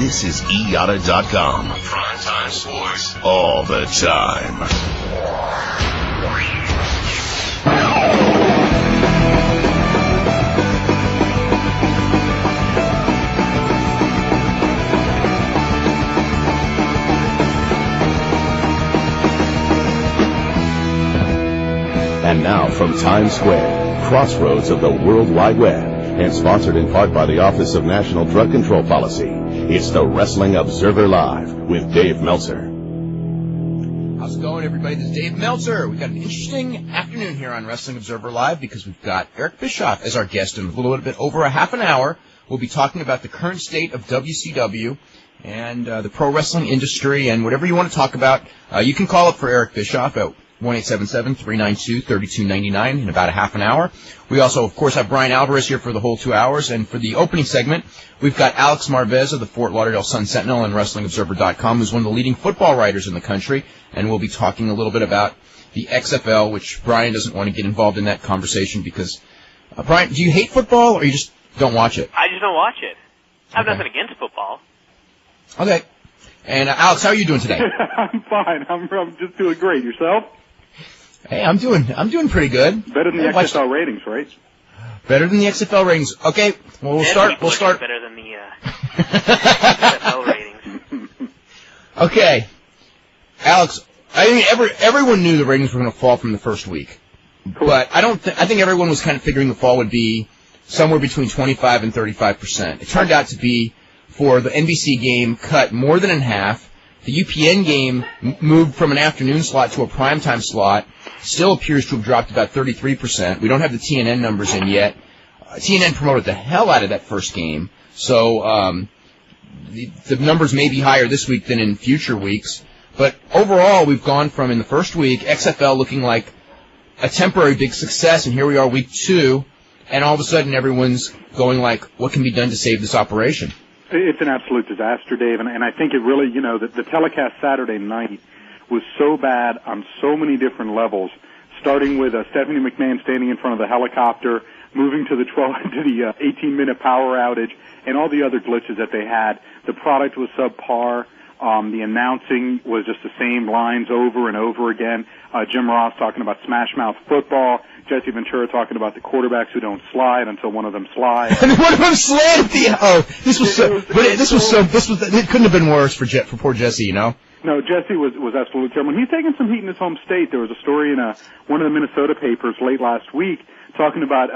This is IATA.com. Primetime sports all the time. And now from Times Square, crossroads of the World Wide Web, and sponsored in part by the Office of National Drug Control Policy, it's the Wrestling Observer Live with Dave Meltzer. How's it going, everybody? This is Dave Meltzer. We've got an interesting afternoon here on Wrestling Observer Live because we've got Eric Bischoff as our guest in a little bit over a half an hour. We'll be talking about the current state of WCW and the pro wrestling industry and whatever you want to talk about. You can call up for Eric Bischoff at 1-877-392-3299 in about a half an hour. We also, of course, have Brian Alvarez here for the whole 2 hours. And for the opening segment, we've got Alex Marvez of the Fort Lauderdale Sun-Sentinel and WrestlingObserver.com, who's one of the leading football writers in the country. And we'll be talking a little bit about the XFL, which Brian doesn't want to get involved in that conversation because, Brian, do you hate football or you just don't watch it? I just don't watch it. I have nothing against football. Okay. And Alex, how are you doing today? I'm fine. I'm just doing great. Yourself? Hey, I'm doing pretty good. Better than the XFL ratings, right? Better than the XFL ratings. Okay, well, we'll start. Better than the XFL ratings. Okay, Alex. I think everyone knew the ratings were going to fall from the first week, cool. But I think everyone was kind of figuring the fall would be somewhere between 25 and 35%. It turned out to be, for the NBC game, cut more than in half. The UPN game moved from an afternoon slot to a primetime slot. Still appears to have dropped about 33%. We don't have the TNN numbers in yet. TNN promoted the hell out of that first game. So the numbers may be higher this week than in future weeks. But overall, we've gone from, in the first week, XFL looking like a temporary big success, and here we are week 2, and all of a sudden everyone's going like, what can be done to save this operation? It's an absolute disaster, Dave, and I think it really, the telecast Saturday night was so bad on so many different levels, starting with Stephanie McMahon standing in front of the helicopter, moving to the 18-minute power outage, and all the other glitches that they had. The product was subpar. The announcing was just the same lines over and over again. Jim Ross talking about Smash Mouth football. Jesse Ventura talking about the quarterbacks who don't slide until one of them slides. And one of them slid at the it couldn't have been worse for poor Jesse, you know. No, Jesse was absolutely terrible. He's taking some heat in his home state. There was a story in one of the Minnesota papers late last week talking about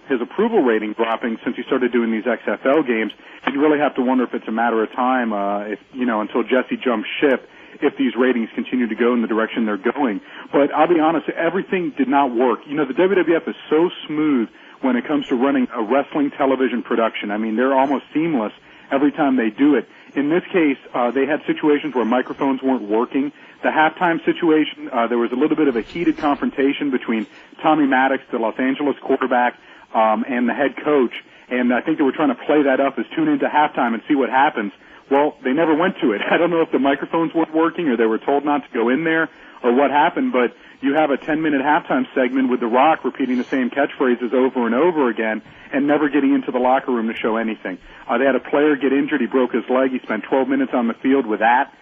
his approval rating dropping since he started doing these XFL games. And you really have to wonder if it's a matter of time, until Jesse jumps ship, if these ratings continue to go in the direction they're going. But I'll be honest, everything did not work. The WWF is so smooth when it comes to running a wrestling television production. I mean, they're almost seamless every time they do it. In this case, they had situations where microphones weren't working. The halftime situation, there was a little bit of a heated confrontation between Tommy Maddox, the Los Angeles quarterback, and the head coach. And I think they were trying to play that up as tune into halftime and see what happens. Well, they never went to it. I don't know if the microphones weren't working or they were told not to go in there or what happened, but you have a 10-minute halftime segment with The Rock repeating the same catchphrases over and over again and never getting into the locker room to show anything. They had a player get injured. He broke his leg. He spent 12 minutes on the field with that.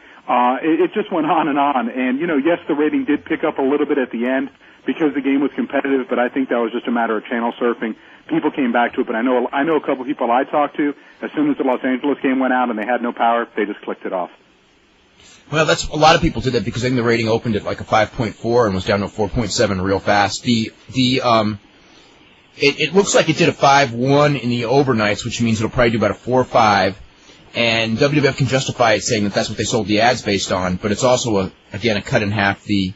It just went on. And, yes, the rating did pick up a little bit at the end because the game was competitive, but I think that was just a matter of channel surfing. People came back to it, but I know a couple of people I talked to, as soon as the Los Angeles game went out and they had no power, they just clicked it off. Well, a lot of people did that because I think the rating opened at like a 5.4 and was down to a 4.7 real fast. It looks like it did a 5.1 in the overnights, which means it'll probably do about a 4.5. And WWF can justify it saying that that's what they sold the ads based on, but it's also a cut in half. The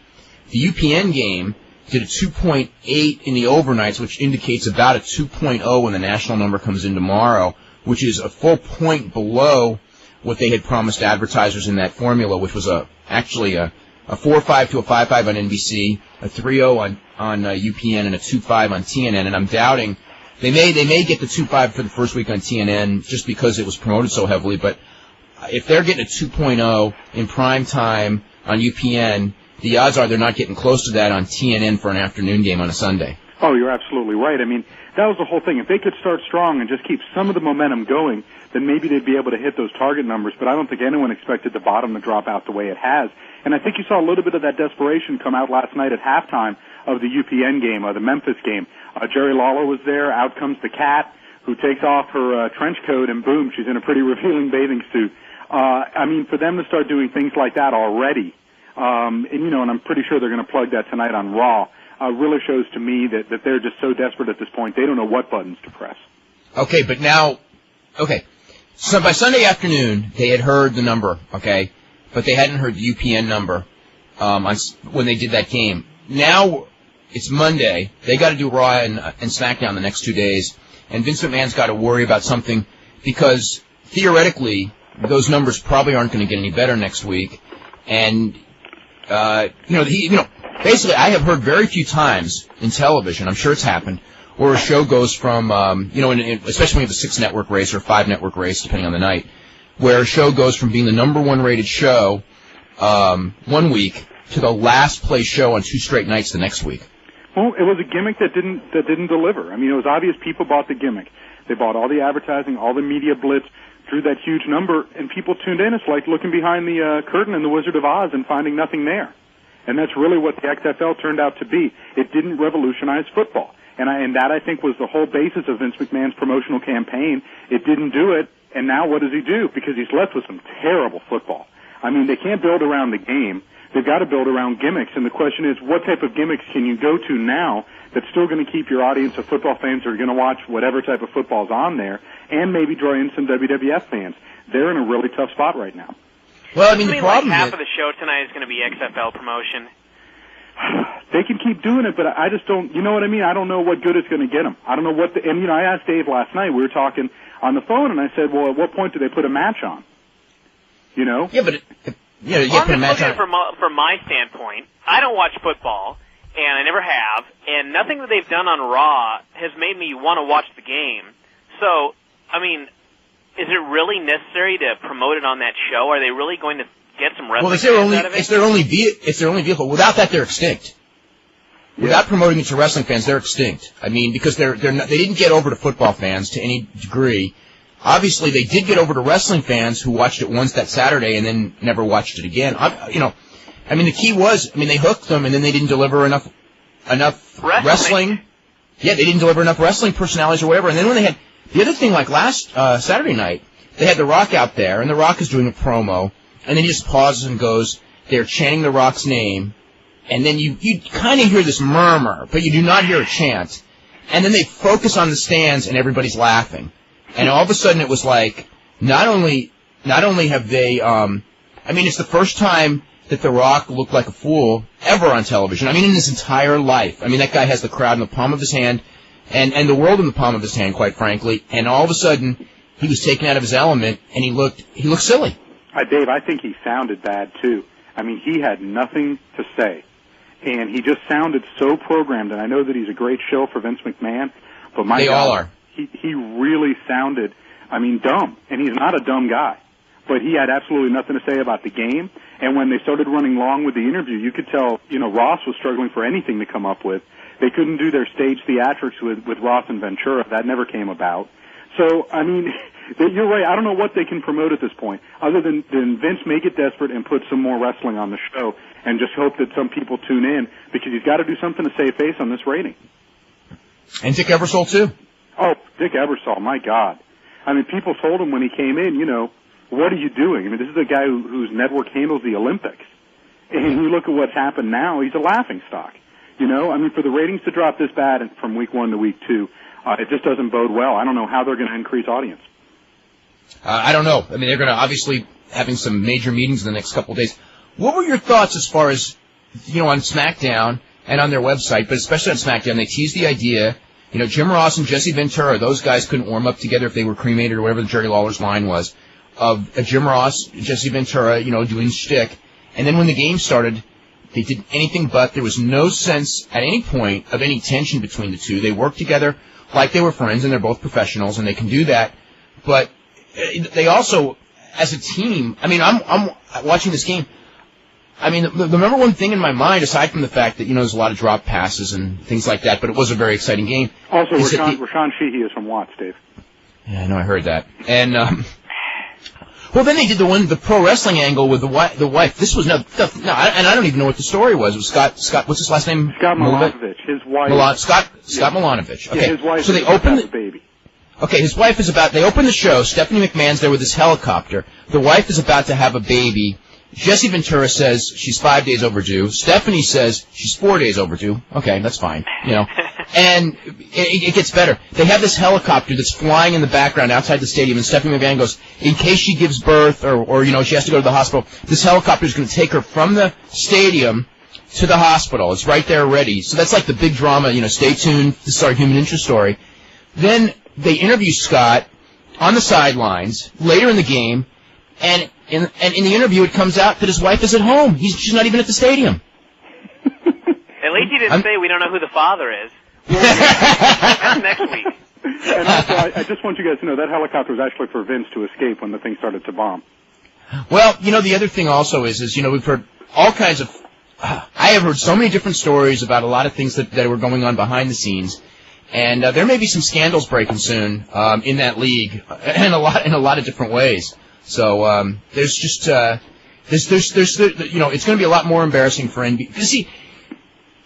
UPN game did a 2.8 in the overnights, which indicates about a 2.0 when the national number comes in tomorrow, which is a full point below what they had promised advertisers in that formula, which was actually a 4.5 to a 5.5 on NBC, a 3.0 on UPN, and a 2.5 on TNN. And I'm doubting they may get the 2.5 for the first week on TNN just because it was promoted so heavily. But if they're getting a 2.0 in prime time on UPN, the odds are they're not getting close to that on TNN for an afternoon game on a Sunday. Oh, you're absolutely right. I mean, that was the whole thing. If they could start strong and just keep some of the momentum going, then maybe they'd be able to hit those target numbers. But I don't think anyone expected the bottom to drop out the way it has. And I think you saw a little bit of that desperation come out last night at halftime of the UPN game, the Memphis game. Jerry Lawler was there. Out comes the cat, who takes off her trench coat, and boom, she's in a pretty revealing bathing suit. I mean, for them to start doing things like that already, and I'm pretty sure they're going to plug that tonight on Raw, really shows to me that they're just so desperate at this point, they don't know what buttons to press. Okay, but now, so by Sunday afternoon, they had heard the number, okay, but they hadn't heard the UPN number when they did that game. Now it's Monday. They got to do Raw and SmackDown the next 2 days, and Vince McMahon's got to worry about something because theoretically those numbers probably aren't going to get any better next week. And basically, I have heard very few times in television, I'm sure it's happened, where a show goes from, especially when you have a 6-network race or a 5-network race, depending on the night, where a show goes from being the #1 rated show 1 week to the last place show on 2 straight nights the next week. Well, it was a gimmick that didn't deliver. I mean, it was obvious people bought the gimmick. They bought all the advertising, all the media blitz, drew that huge number, and people tuned in. It's like looking behind the curtain in The Wizard of Oz and finding nothing there. And that's really what the XFL turned out to be. It didn't revolutionize football. And that, I think, was the whole basis of Vince McMahon's promotional campaign. It didn't do it, and now what does he do? Because he's left with some terrible football. I mean, they can't build around the game. They've got to build around gimmicks, and the question is, what type of gimmicks can you go to now that's still going to keep your audience of football fans who are going to watch whatever type of football's on there, and maybe draw in some WWF fans? They're in a really tough spot right now. Well, I mean, the problem like half of the show tonight is going to be XFL promotion. They can keep doing it, but I just don't, you know what I mean? I don't know what good it's going to get them. I don't know what, and I asked Dave last night, we were talking on the phone, and I said, well, at what point do they put a match on? You know? Yeah, but, you put a match on. From my standpoint, I don't watch football, and I never have, and nothing that they've done on Raw has made me want to watch the game. So, I mean, is it really necessary to promote it on that show? Are they really going to get some wrestling fans out of it? It's their only vehicle. Without that, they're extinct. Yeah. Without promoting it to wrestling fans, they're extinct. I mean, because they didn't get over to football fans to any degree. Obviously, they did get over to wrestling fans who watched it once that Saturday and then never watched it again. I mean, the key was, they hooked them and then they didn't deliver enough wrestling. Yeah, they didn't deliver enough wrestling personalities or whatever. And then when they had the other thing, like last Saturday night, they had The Rock out there, and The Rock is doing a promo, and then he just pauses and goes, they're chanting The Rock's name, and then you kind of hear this murmur, but you do not hear a chant. And then they focus on the stands, and everybody's laughing. And all of a sudden it was like, not only have they, it's the first time that The Rock looked like a fool ever on television. I mean, in his entire life. I mean, that guy has the crowd in the palm of his hand, and the world in the palm of his hand, quite frankly. And all of a sudden, he was taken out of his element, and he looked silly. Dave, I think he sounded bad, too. I mean, he had nothing to say. And he just sounded so programmed, and I know that he's a great shill for Vince McMahon, but my God, all are. He really sounded, dumb. And he's not a dumb guy. But he had absolutely nothing to say about the game. And when they started running long with the interview, you could tell, Ross was struggling for anything to come up with. They couldn't do their stage theatrics with Ross and Ventura. That never came about. So, you're right. I don't know what they can promote at this point, other than Vince make it desperate and put some more wrestling on the show and just hope that some people tune in, because he's got to do something to save face on this rating. And Dick Ebersol, too. Oh, Dick Ebersol, my God. People told him when he came in, what are you doing? This is a guy whose network handles the Olympics. And you look at what's happened now, he's a laughingstock. For the ratings to drop this bad from week 1 to week 2, it just doesn't bode well. I don't know how they're going to increase audience. I don't know. They're going to obviously having some major meetings in the next couple of days. What were your thoughts as far as, on SmackDown and on their website, but especially on SmackDown, they teased the idea, Jim Ross and Jesse Ventura, those guys couldn't warm up together if they were cremated or whatever Jerry Lawler's line was, of Jim Ross, Jesse Ventura, doing shtick. And then when the game started, they did anything but. There was no sense at any point of any tension between the two. They worked together like they were friends, and they're both professionals, and they can do that. But they also, as a team, I'm watching this game. The number one thing in my mind, aside from the fact that, there's a lot of drop passes and things like that, but it was a very exciting game. Also, Rashawn Sheehy is from Watts, Dave. Yeah, I know, I heard that. And, well, then they did the pro wrestling angle with the wife. This was and I don't even know what the story was. It was Scott, what's his last name? Scott Milanovic. His wife. Scott Milanovic. Okay. Yeah, his wife so they opened the baby. Okay, his wife is they open the show. Stephanie McMahon's there with this helicopter. The wife is about to have a baby. Jesse Ventura says she's 5 days overdue. Stephanie says she's 4 days overdue. Okay, that's fine, you know. And it gets better. They have this helicopter that's flying in the background outside the stadium, and Stephanie McMahon goes, in case she gives birth or you know, she has to go to the hospital, this helicopter is going to take her from the stadium to the hospital. It's right there ready. So that's like the big drama, you know, stay tuned. This is our human interest story. Then they interview Scott on the sidelines later in the game, and in the interview it comes out that his wife is at home. She's not even at the stadium. At least he didn't say we don't know who the father is. That's next week. And also, I just want you guys to know that helicopter was actually for Vince to escape when the thing started to bomb. Well, you know, the other thing also is you know, we've heard all kinds of... I have heard so many different stories about a lot of things that were going on behind the scenes. And there may be some scandals breaking soon in that league, in a lot of different ways. So there's just there's you know, it's going to be a lot more embarrassing for NBA. You see,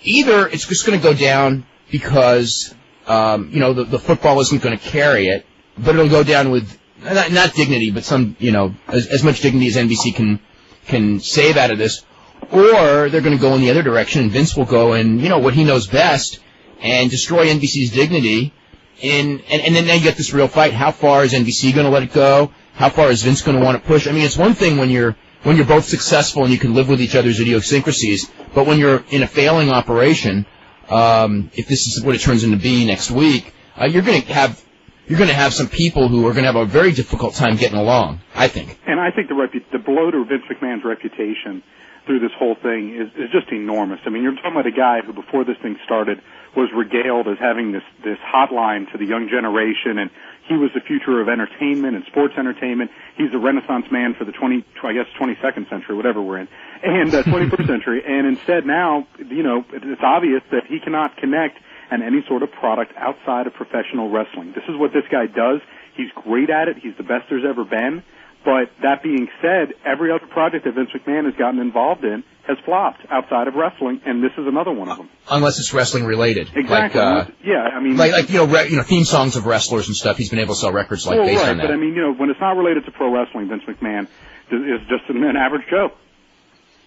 either it's just going to go down because you know, the football isn't going to carry it, but it'll go down with not dignity, but some, you know, as much dignity as NBC can save out of this, or they're going to go in the other direction, and Vince will go in, you know, what he knows best, and destroy NBC's dignity, and then now you get this real fight. How far is NBC going to let it go? How far is Vince going to want to push? I mean, it's one thing when you're both successful and you can live with each other's idiosyncrasies, but when you're in a failing operation, if this is what it turns into be next week, you're going to have some people who are going to have a very difficult time getting along, I think. And I think the blow to Vince McMahon's reputation through this whole thing is just enormous. I mean, you're talking about a guy who, before this thing started, was regaled as having this hotline to the young generation, and he was the future of entertainment and sports entertainment. He's a renaissance man for the 22nd century, whatever we're in, and 21st century. And instead now, you know, it's obvious that he cannot connect on any sort of product outside of professional wrestling. This is what this guy does. He's great at it. He's the best there's ever been. But that being said, every other project that Vince McMahon has gotten involved in has flopped outside of wrestling, and this is another one of them. Unless it's wrestling related. Exactly. I mean, like you know, theme songs of wrestlers and stuff. He's been able to sell records based on that. But I mean, you know, when it's not related to pro wrestling, Vince McMahon is just an average Joe.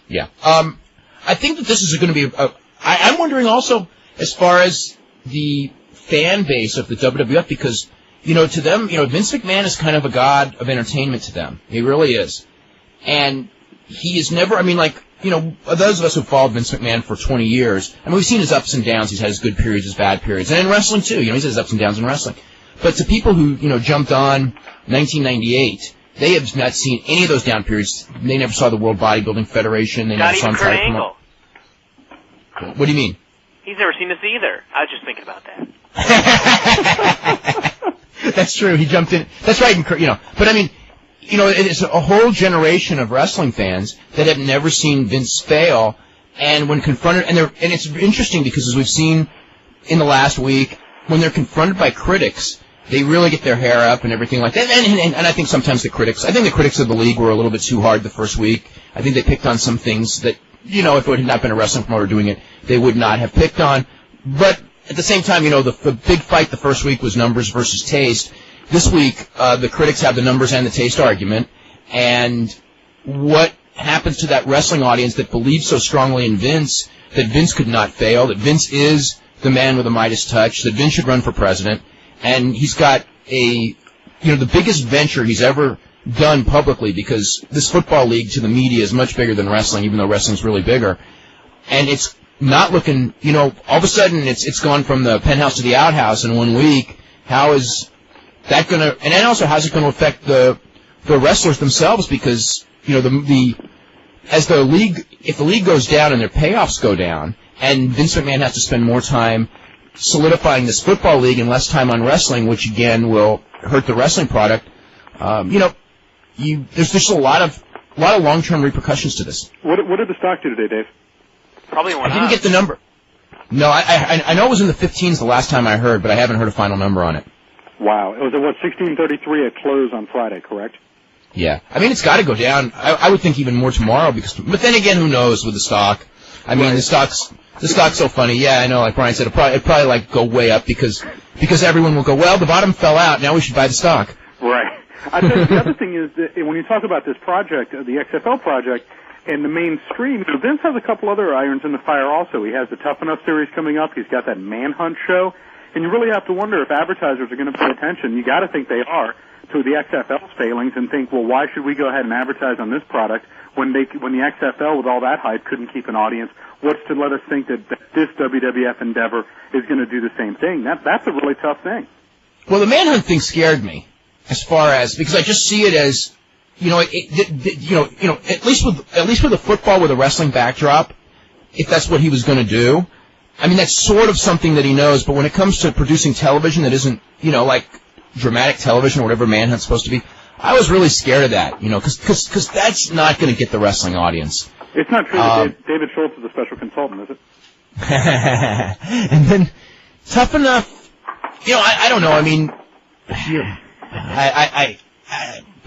Yeah. I think that this is going to be I'm wondering also as far as the fan base of the WWF, because, you know, to them, you know, Vince McMahon is kind of a god of entertainment to them. He really is. And he is never, I mean, like, you know, those of us who followed Vince McMahon for 20 years, I mean, we've seen his ups and downs. He's had his good periods, his bad periods. And in wrestling, too. You know, he's had his ups and downs in wrestling. But to people who, you know, jumped on 1998, they have not seen any of those down periods. They never saw the World Bodybuilding Federation. They never saw him try to promote. What do you mean? He's never seen this either. I was just thinking about that. That's true. He jumped in. That's right. You know, but I mean, you know, it's a whole generation of wrestling fans that have never seen Vince fail, and when confronted, and it's interesting because as we've seen in the last week, when they're confronted by critics, they really get their hair up and everything like that. And I think sometimes the critics of the league were a little bit too hard the first week. I think they picked on some things that, you know, if it had not been a wrestling promoter doing it, they would not have picked on. But at the same time, you know, the big fight the first week was numbers versus taste. This week, the critics have the numbers and the taste argument. And what happens to that wrestling audience that believes so strongly in Vince, that Vince could not fail, that Vince is the man with the Midas touch, that Vince should run for president, and he's got the biggest venture he's ever done publicly, because this football league to the media is much bigger than wrestling, even though wrestling's really bigger. And it's not looking, you know, all of a sudden it's gone from the penthouse to the outhouse in 1 week. How is that going to, and then also how's it going to affect the wrestlers themselves? Because, you know, if the league goes down and their payoffs go down, and Vince McMahon has to spend more time solidifying this football league and less time on wrestling, which again will hurt the wrestling product. You know, there's just a lot of long-term repercussions to this. What did the stock do today, Dave? Probably went up. I didn't get the number. No, I know it was in the 15s the last time I heard, but I haven't heard a final number on it. Wow. It was at, 16:33 at close on Friday, correct? Yeah. I mean, it's got to go down. I would think even more tomorrow, but then again, who knows with the stock? I mean, the stock's so funny. Yeah, I know, like Brian said, it'd probably like go way up because everyone will go, well, the bottom fell out, now we should buy the stock. Right. I think the other thing is that when you talk about this project, the XFL project, and the mainstream, Vince has a couple other irons in the fire also. He has the Tough Enough series coming up. He's got that Manhunt show. And you really have to wonder if advertisers are going to pay attention. You got to think they are to the XFL's failings and think, well, why should we go ahead and advertise on this product when the XFL with all that hype couldn't keep an audience? What's to let us think that this WWF endeavor is going to do the same thing? That's a really tough thing. Well, the Manhunt thing scared me as far as, because I just see it as, at least with the football with a wrestling backdrop, if that's what he was going to do. I mean, that's sort of something that he knows, but when it comes to producing television that isn't, like dramatic television or whatever Manhunt's supposed to be, I was really scared of that, because that's not going to get the wrestling audience. It's not true that David Schultz is a special consultant, is it? And then, Tough Enough, I don't know. I mean,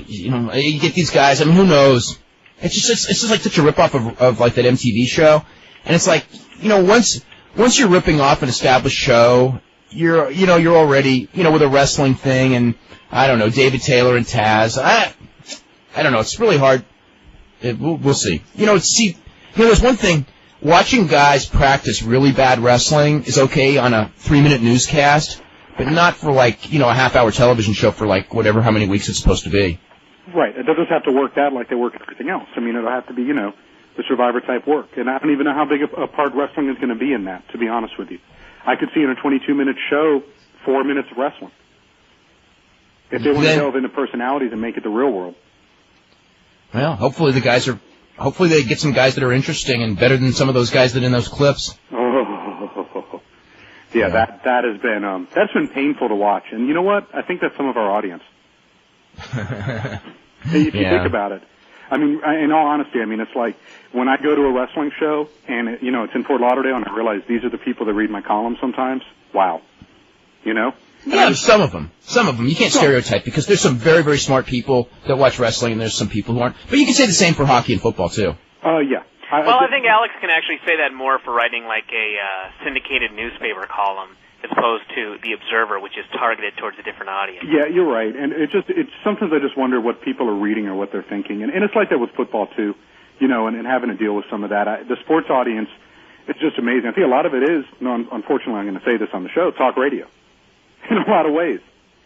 you get these guys. I mean, who knows? It's just like such a ripoff of like that MTV show, and it's like, once you're ripping off an established show, you're already, with a wrestling thing, and I don't know, David Taylor and Taz. I don't know. It's really hard. We'll see. There's one thing. Watching guys practice really bad wrestling is okay on a 3-minute newscast, but not for like, a half-hour television show for like whatever, how many weeks it's supposed to be. Right. It doesn't have to work that like they work everything else. I mean, it'll have to be, the Survivor-type work. And I don't even know how big a part wrestling is going to be in that, to be honest with you. I could see in a 22-minute show 4 minutes of wrestling. If they want to delve into personalities and make it the real world. Well, hopefully they get some guys that are interesting and better than some of those guys that in those clips. Yeah, that has been that's been painful to watch. And you know what? I think that's some of our audience. If you think about it. I mean, in all honesty, it's like when I go to a wrestling show and it's in Fort Lauderdale and I realize these are the people that read my columns sometimes. Wow. Yeah, some of them. You can't stereotype because there's some very, very smart people that watch wrestling and there's some people who aren't. But you can say the same for hockey and football, too. Yeah. I think Alex can actually say that more for writing like a syndicated newspaper column as opposed to The Observer, which is targeted towards a different audience. Yeah, you're right. And sometimes I just wonder what people are reading or what they're thinking. And it's like that with football, too, and having to deal with some of that. The sports audience, it's just amazing. I think a lot of it is, unfortunately I'm going to say this on the show, talk radio. In a lot of ways.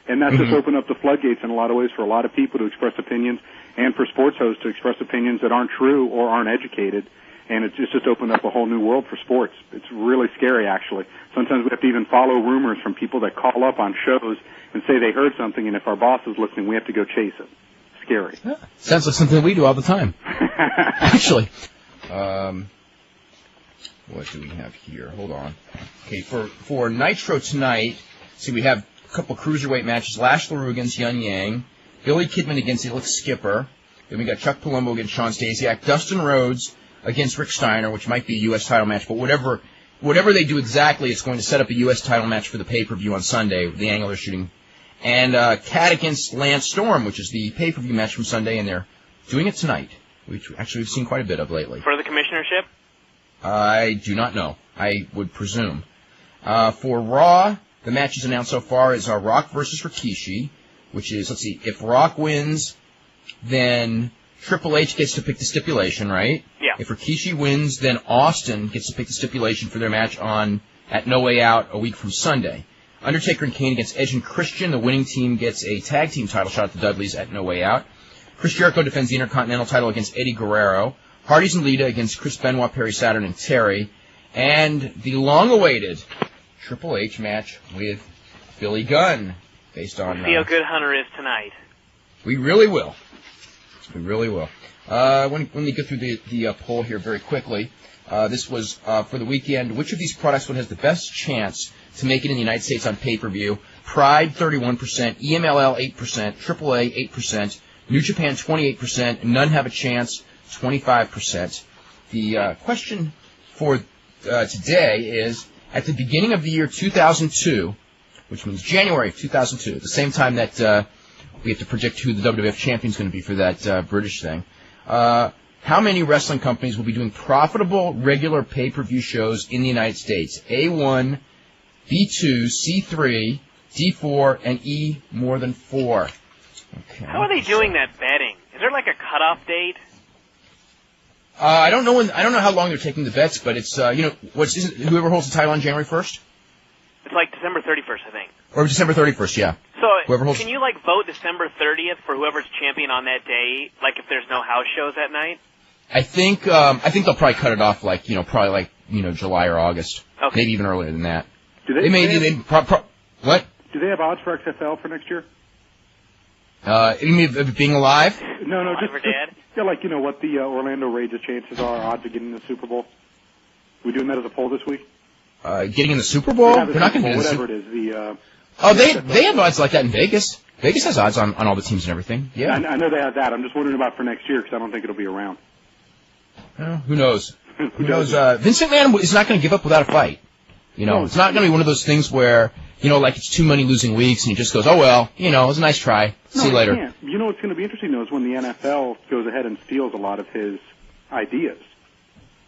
And that's just opened up the floodgates in a lot of ways for a lot of people to express opinions and for sports hosts to express opinions that aren't true or aren't educated. And it's just opened up a whole new world for sports. It's really scary, actually. Sometimes we have to even follow rumors from people that call up on shows and say they heard something, and if our boss is listening, we have to go chase it. Scary. Yeah, sounds like something we do all the time. Actually. What do we have here? Hold on. Okay, for Nitro tonight, see, we have a couple cruiserweight matches. Lash LaRue against Yun Yang. Billy Kidman against Alex Skipper. Then we got Chuck Palumbo against Sean Stasiak. Dustin Rhodes against Rick Steiner, which might be a U.S. title match. But whatever they do exactly, it's going to set up a U.S. title match for the pay-per-view on Sunday, the angle they're shooting. And Cat against Lance Storm, which is the pay-per-view match from Sunday, and they're doing it tonight, which actually we've seen quite a bit of lately. For the commissionership? I do not know. I would presume. For Raw, the matches announced so far is Rock versus Rikishi, which is, let's see, if Rock wins, then Triple H gets to pick the stipulation, right? Yeah. If Rikishi wins, then Austin gets to pick the stipulation for their match at No Way Out a week from Sunday. Undertaker and Kane against Edge and Christian. The winning team gets a tag team title shot at the Dudleys at No Way Out. Chris Jericho defends the Intercontinental title against Eddie Guerrero. Hardys and Lita against Chris Benoit, Perry Saturn, and Terry. And the long-awaited Triple H match with Billy Gunn, based on... See how good Hunter is tonight. We really will. We really will. Let me go through the poll here very quickly. This was for the weekend. Which of these products one has the best chance to make it in the United States on pay-per-view? Pride, 31%, EMLL, 8%, AAA, 8%, New Japan, 28%, None Have a Chance, 25%. The question for today is, at the beginning of the year 2002, which means January of 2002, the same time that we have to predict who the WWF champion is going to be for that British thing. How many wrestling companies will be doing profitable regular pay-per-view shows in the United States? A1, B2, C3, D4, and E more than 4. Okay. How are they doing that betting? Is there like a cutoff date? I don't know how long they're taking the bets, but it's whoever holds the title on January 1st. It's like December 31st, I think. Or December 31st, yeah. So can you like vote December 30th for whoever's champion on that day? Like if there's no house shows that night? I think they'll probably cut it off July or August. Okay. Maybe even earlier than that. What? Do they have odds for XFL for next year? You mean of it being alive? No, just what the Orlando Rage's chances are, odds of getting the Super Bowl. We doing that as a poll this week? Getting in the Super Bowl? They're not going to get in the Super Bowl. They have odds like that in Vegas. Vegas has odds on all the teams and everything. Yeah, I know they have that. I'm just wondering about for next year because I don't think it'll be around. Who knows? Who knows? Vince McMahon is not going to give up without a fight. It's not going to be one of those things where, like it's too many losing weeks and he just goes, oh, well, it was a nice try. See you later. Can't. What's going to be interesting, though, is when the NFL goes ahead and steals a lot of his ideas.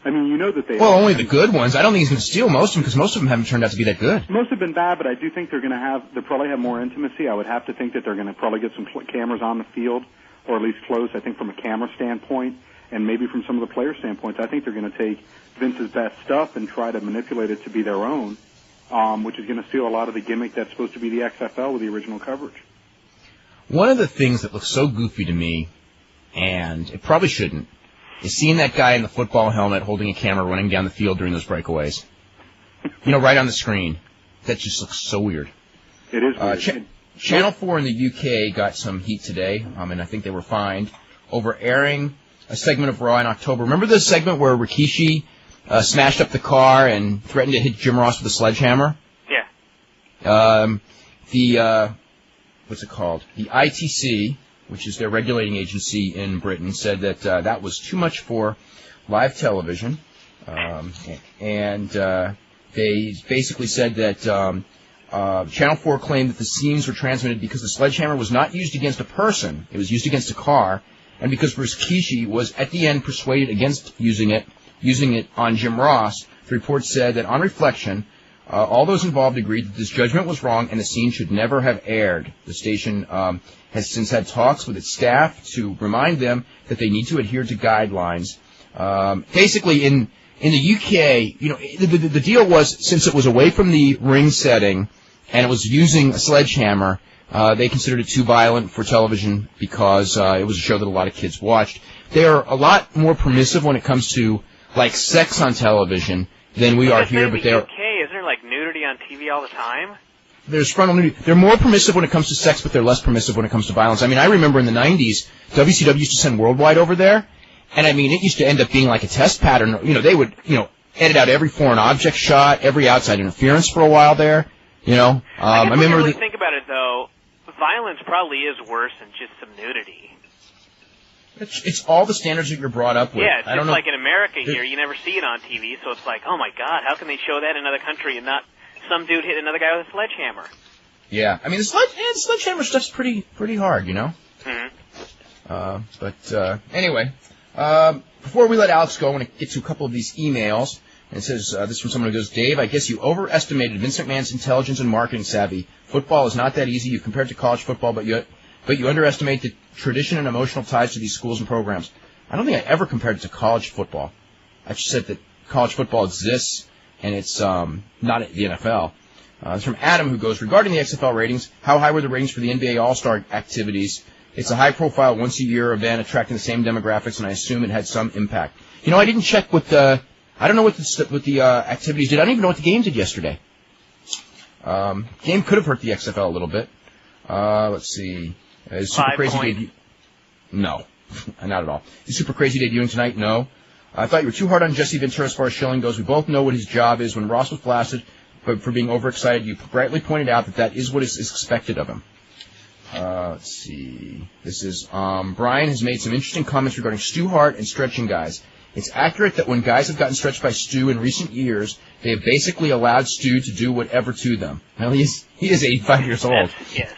I mean, that they... Well, only the good ones. I don't think he's going to steal most of them because most of them haven't turned out to be that good. Most have been bad, but I do think they'll probably have more intimacy. I would have to think that they're going to probably get some cameras on the field, or at least close, I think, from a camera standpoint, and maybe from some of the player standpoints. I think they're going to take Vince's best stuff and try to manipulate it to be their own, which is going to steal a lot of the gimmick that's supposed to be the XFL with the original coverage. One of the things that looks so goofy to me, and it probably shouldn't, is seeing that guy in the football helmet holding a camera running down the field during those breakaways. Right on the screen. That just looks so weird. It is weird. Channel 4 in the UK got some heat today, and I think they were fined, over airing a segment of Raw in October. Remember the segment where Rikishi smashed up the car and threatened to hit Jim Ross with a sledgehammer? Yeah. What's it called? The ITC, which is their regulating agency in Britain, said that that was too much for live television, and they basically said that Channel 4 claimed that the scenes were transmitted because the sledgehammer was not used against a person, it was used against a car, and because Rikishi was at the end persuaded against using it on Jim Ross. The report said that on reflection, all those involved agreed that this judgment was wrong and the scene should never have aired. The station has since had talks with its staff to remind them that they need to adhere to guidelines. Basically, in the UK, the deal was, since it was away from the ring setting and it was using a sledgehammer, they considered it too violent for television because it was a show that a lot of kids watched. They're a lot more permissive when it comes to sex on television than we are here, but they're... Isn't there nudity on TV all the time? There's frontal nudity. They're more permissive when it comes to sex, but they're less permissive when it comes to violence. I mean, I remember in the 90s, WCW used to send Worldwide over there, and I mean, it used to end up being like a test pattern. They would, edit out every foreign object shot, every outside interference for a while there. I remember. When you think about it, though, violence probably is worse than just some nudity. It's all the standards that you're brought up with. Yeah, it's just like in America here, you never see it on TV, so it's like, oh my God, how can they show that in another country and not some dude hit another guy with a sledgehammer? Yeah, I mean, the sledgehammer stuff's pretty hard, Mm-hmm. Anyway, before we let Alex go, I want to get to a couple of these emails. And it says, this is from someone who goes, Dave, I guess you overestimated Vince McMahon's intelligence and marketing savvy. Football is not that easy. You've compared it to college football, but you underestimate the tradition and emotional ties to these schools and programs. I don't think I ever compared it to college football. I just said that college football exists, and it's not the NFL. It's from Adam, who goes, regarding the XFL ratings, how high were the ratings for the NBA All-Star activities? It's a high-profile, once-a-year event attracting the same demographics, and I assume it had some impact. I didn't check what the... I don't know what the activities did. I don't even know what the game did yesterday. Game could have hurt the XFL a little bit. Let's see. Is Super Crazy debut? No, not at all. Is Super Crazy debuting tonight? No. I thought you were too hard on Jesse Ventura as far as Schilling goes. We both know what his job is. When Ross was blasted for being overexcited, you rightly pointed out that is what is expected of him. Let's see. This is Brian has made some interesting comments regarding Stu Hart and stretching guys. It's accurate that when guys have gotten stretched by Stu in recent years, they have basically allowed Stu to do whatever to them. Well, he is 85 years old. Yes.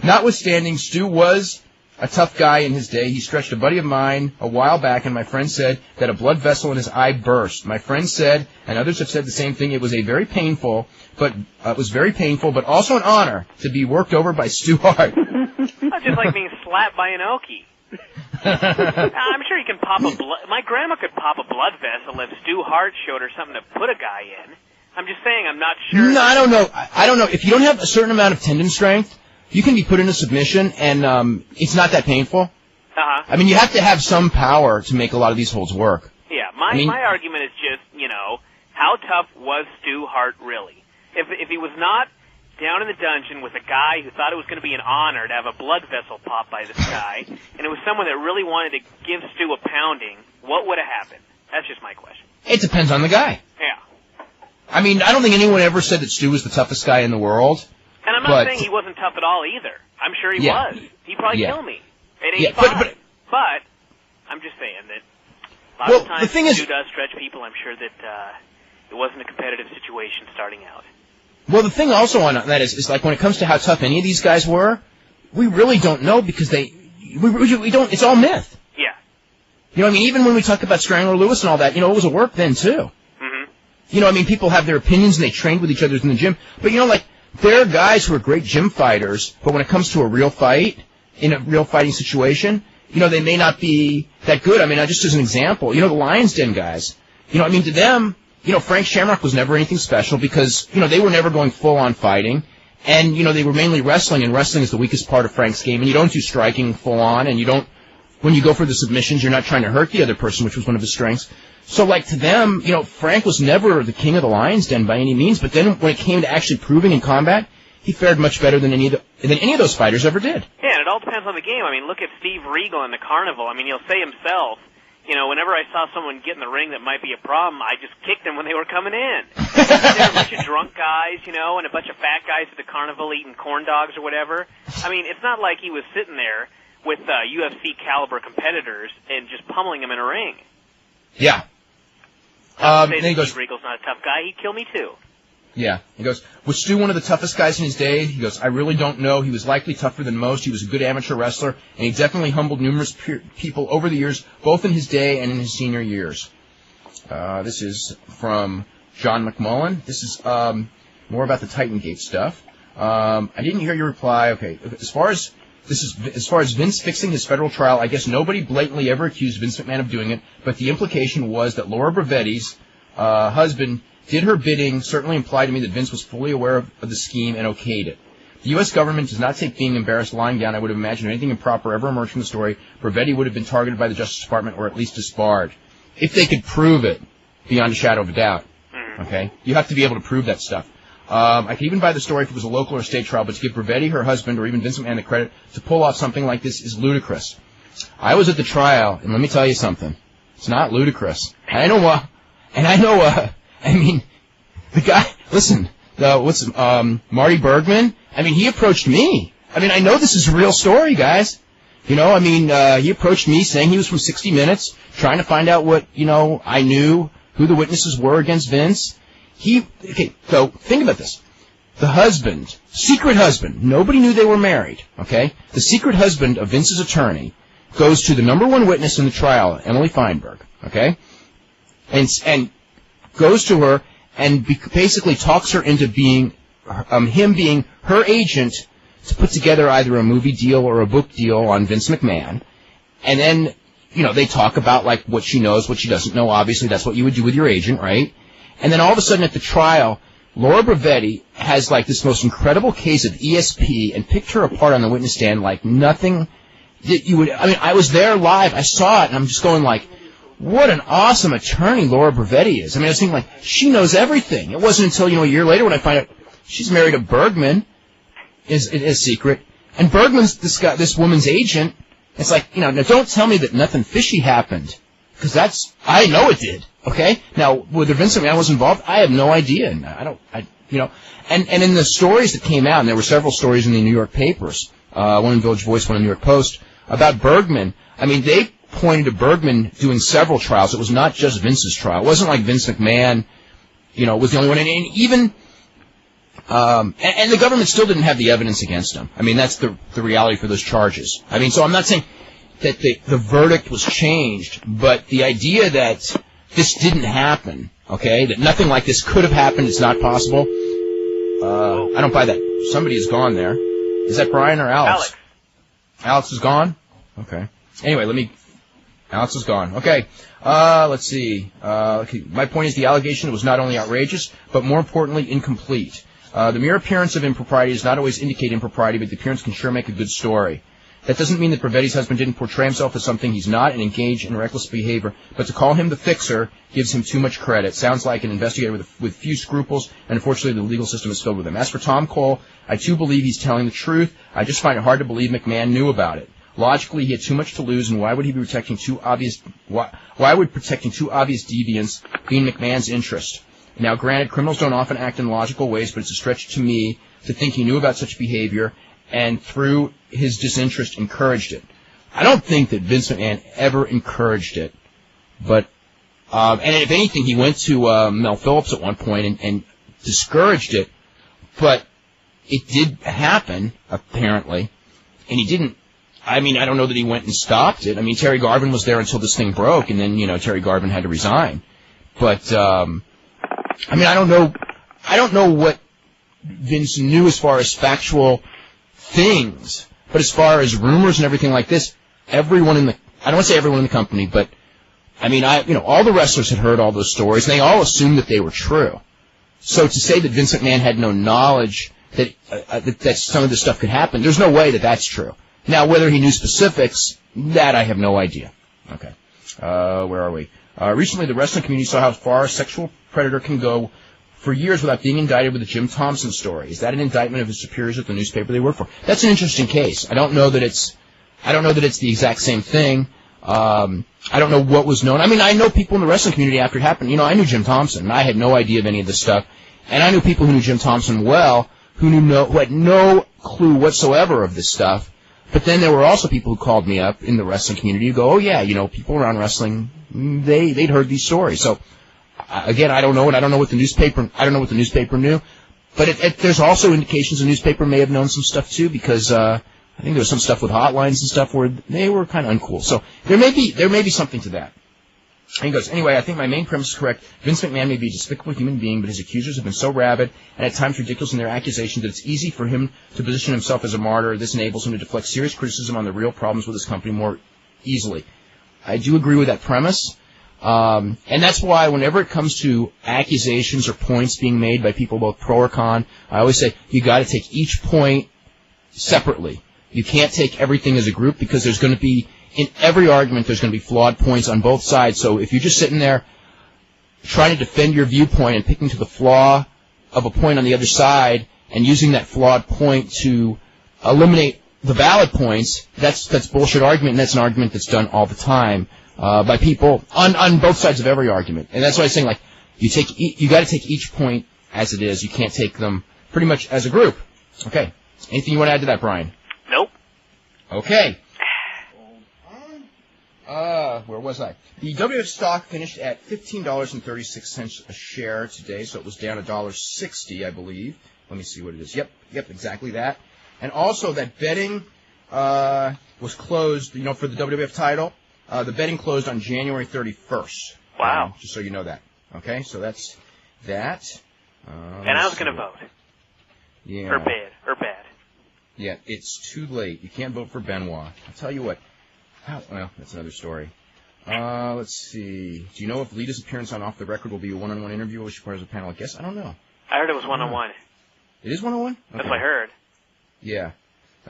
Notwithstanding, Stu was a tough guy in his day. He stretched a buddy of mine a while back, and my friend said that a blood vessel in his eye burst. My friend said, and others have said the same thing, it was very painful, but also an honor to be worked over by Stu Hart. That's just like being slapped by an Okie. I'm sure you can pop a blood. My grandma could pop a blood vessel if Stu Hart showed her something to put a guy in. I'm just saying, I'm not sure. No, I don't know. I don't know. If you don't have a certain amount of tendon strength, you can be put into submission, and it's not that painful. Uh-huh. I mean, you have to have some power to make a lot of these holds work. Yeah, my argument is just, how tough was Stu Hart really? If he was not down in the dungeon with a guy who thought it was going to be an honor to have a blood vessel popped by this guy, and it was someone that really wanted to give Stu a pounding, what would have happened? That's just my question. It depends on the guy. Yeah. I mean, I don't think anyone ever said that Stu was the toughest guy in the world. And I'm not saying he wasn't tough at all either. I'm sure he was. He'd probably kill me at 85. But I'm just saying that a lot of times Stu does stretch people. I'm sure that it wasn't a competitive situation starting out. Well, the thing also on that is like when it comes to how tough any of these guys were, we really don't know because we don't. It's all myth. Yeah. You know, I mean, even when we talk about Strangler Lewis and all that, it was a work then too. Mm-hmm. I mean, people have their opinions and they trained with each other in the gym, but there are guys who are great gym fighters, but when it comes to a real fight, in a real fighting situation, they may not be that good. I mean, just as an example, the Lions Den guys, I mean, to them, Frank Shamrock was never anything special because, they were never going full-on fighting, and, they were mainly wrestling, and wrestling is the weakest part of Frank's game, and you don't do striking full-on, and when you go for the submissions, you're not trying to hurt the other person, which was one of his strengths. So, to them, Frank was never the king of the Lions Den by any means, but then when it came to actually proving in combat, he fared much better than any of those fighters ever did. Yeah, and it all depends on the game. I mean, look at Steve Regal in the Carnival. I mean, he'll say himself, whenever I saw someone get in the ring that might be a problem, I just kicked them when they were coming in. There were a bunch of drunk guys, and a bunch of fat guys at the Carnival eating corn dogs or whatever. I mean, it's not like he was sitting there with UFC caliber competitors and just pummeling them in a ring. Yeah. Steve Regal's not a tough guy. He'd kill me too. Yeah. He goes, was Stu one of the toughest guys in his day? He goes, I really don't know. He was likely tougher than most. He was a good amateur wrestler, and he definitely humbled numerous people over the years, both in his day and in his senior years. This is from John McMullen. This is more about the Titan Gate stuff. I didn't hear your reply. Okay. As far as Vince fixing his federal trial, I guess nobody blatantly ever accused Vince McMahon of doing it, but the implication was that Laura Bravetti's husband did her bidding, certainly implied to me that Vince was fully aware of the scheme and okayed it. The U.S. government does not take being embarrassed lying down. I would have imagined anything improper ever emerged from the story. Bravetti would have been targeted by the Justice Department or at least disbarred. If they could prove it, beyond a shadow of a doubt. Okay? You have to be able to prove that stuff. I could even buy the story if it was a local or state trial, but to give Bravetti, her husband, or even Vince McMahon the credit to pull off something like this is ludicrous. I was at the trial, and let me tell you something. It's not ludicrous. And I know I mean, the guy, listen, Marty Bergman, I mean, he approached me. I mean, I know this is a real story, guys. He approached me saying he was from 60 Minutes, trying to find out what, I knew, who the witnesses were against Vince. So think about this. The husband, secret husband, nobody knew they were married, okay? The secret husband of Vince's attorney goes to the number one witness in the trial, Emily Feinberg, okay? And goes to her and basically talks her into being, him being her agent to put together either a movie deal or a book deal on Vince McMahon. And then, they talk about, what she knows, what she doesn't know. Obviously, that's what you would do with your agent, right? And then all of a sudden at the trial, Laura Bravetti has, this most incredible case of ESP and picked her apart on the witness stand like nothing that you would... I mean, I was there live. I saw it, and I'm just going what an awesome attorney Laura Bravetti is. I mean, I was thinking, she knows everything. It wasn't until, a year later when I find out she's married to Bergman, is secret. And Bergman's this woman's agent. It's now don't tell me that nothing fishy happened. Because I know it did. Okay? Now, whether Vince McMahon was involved, I have no idea. And and in the stories that came out, and there were several stories in the New York papers, one in Village Voice, one in the New York Post, about Bergman, I mean, they pointed to Bergman doing several trials. It was not just Vince's trial. It wasn't like Vince McMahon, was the only one. And even, and the government still didn't have the evidence against him. I mean, that's the reality for those charges. I mean, so I'm not saying that the verdict was changed, but the idea that this didn't happen, okay, that nothing like this could have happened, it's not possible, I don't buy that. Somebody is gone there. Is that Brian or Alex? Alex is gone? Okay. Anyway, Alex is gone. Okay. Let's see. Okay. My point is the allegation was not only outrageous, but more importantly, incomplete. The mere appearance of impropriety does not always indicate impropriety, but the appearance can sure make a good story. That doesn't mean that Bravetti's husband didn't portray himself as something he's not and engage in reckless behavior, but to call him the fixer gives him too much credit. Sounds like an investigator with few scruples, and unfortunately the legal system is filled with them. As for Tom Cole, I too believe he's telling the truth. I just find it hard to believe McMahon knew about it. Logically, he had too much to lose, and why would he be protecting two obvious? Why would protecting two obvious deviants be in McMahon's interest? Now, granted, criminals don't often act in logical ways, but it's a stretch to me to think he knew about such behavior and through his disinterest encouraged it. I don't think that Vince McMahon ever encouraged it, but and if anything, he went to Mel Phillips at one point and discouraged it, but it did happen apparently, and he didn't. I mean, I don't know that he went and stopped it. I mean, Terry Garvin was there until this thing broke, and then Terry Garvin had to resign. But I mean, I don't know what Vince knew as far as factual things, but as far as rumors and everything like this, I don't want to say everyone in the company, but I mean, all the wrestlers had heard all those stories, and they all assumed that they were true. So to say that Vince McMahon had no knowledge that some of this stuff could happen, there's no way that that's true. Now, whether he knew specifics, that I have no idea. Okay. Where are we? Recently, the wrestling community saw how far a sexual predator can go for years without being indicted with the Jim Thompson story. Is that an indictment of his superiors at the newspaper they work for? That's an interesting case. I don't know that it's the exact same thing. I don't know what was known. I mean, I know people in the wrestling community after it happened. I knew Jim Thompson, and I had no idea of any of this stuff. And I knew people who knew Jim Thompson well, who had no clue whatsoever of this stuff. But then there were also people who called me up in the wrestling community who go, oh yeah, people around wrestling, they'd heard these stories. So again, I don't know, and I don't know what the newspaper knew. But there's also indications the newspaper may have known some stuff too, because I think there was some stuff with hotlines and stuff where they were kind of uncool. So there may be something to that. And he goes, anyway, I think my main premise is correct. Vince McMahon may be a despicable human being, but his accusers have been so rabid and at times ridiculous in their accusations that it's easy for him to position himself as a martyr. This enables him to deflect serious criticism on the real problems with his company more easily. I do agree with that premise. And that's why whenever it comes to accusations or points being made by people both pro or con, I always say you got to take each point separately. You can't take everything as a group, because there's going to be, in every argument, there's going to be flawed points on both sides. So if you're just sitting there trying to defend your viewpoint and picking to the flaw of a point on the other side and using that flawed point to eliminate the valid points, that's bullshit argument, and that's an argument that's done all the time by people on both sides of every argument. And that's why I'm saying, like, you got to take each point as it is. You can't take them pretty much as a group. Okay. Anything you want to add to that, Brian? Nope. Okay. Where was I? The WWF stock finished at $15.36 a share today, so it was down $1.60, I believe. Let me see what it is. Yep, exactly that. And also that betting was closed, for the WWF title. The betting closed on January 31st. Wow. Just so you know that. Okay, so that's that. And I was going to vote. Yeah. Or bad. Yeah, it's too late. You can't vote for Benoit. I'll tell you what. Well, that's another story. Let's see. Do you know if Lita's appearance on Off the Record will be a one-on-one interview, or she requires a panel? I guess. I don't know. I heard it was one-on-one. It is one-on-one? Okay. That's what I heard. Yeah.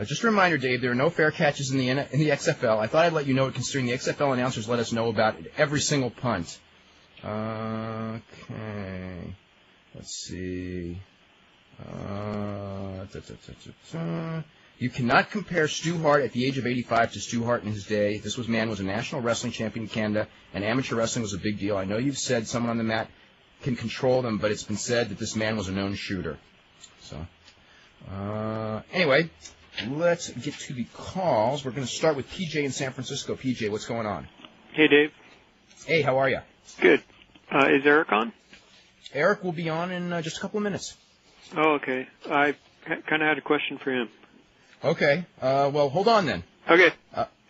Just a reminder, Dave, there are no fair catches in the XFL. I thought I'd let you know it, considering the XFL announcers let us know about it, every single punt. Okay. Let's see. You cannot compare Stu Hart at the age of 85 to Stu Hart in his day. This man was a national wrestling champion in Canada, and amateur wrestling was a big deal. I know you've said someone on the mat can control them, but it's been said that this man was a known shooter. So, anyway, let's get to the calls. We're going to start with PJ in San Francisco. PJ, what's going on? Hey, Dave. Hey, how are you? Good. Is Eric on? Eric will be on in just a couple of minutes. Oh, okay. I kind of had a question for him. Okay. Well, hold on then. Okay.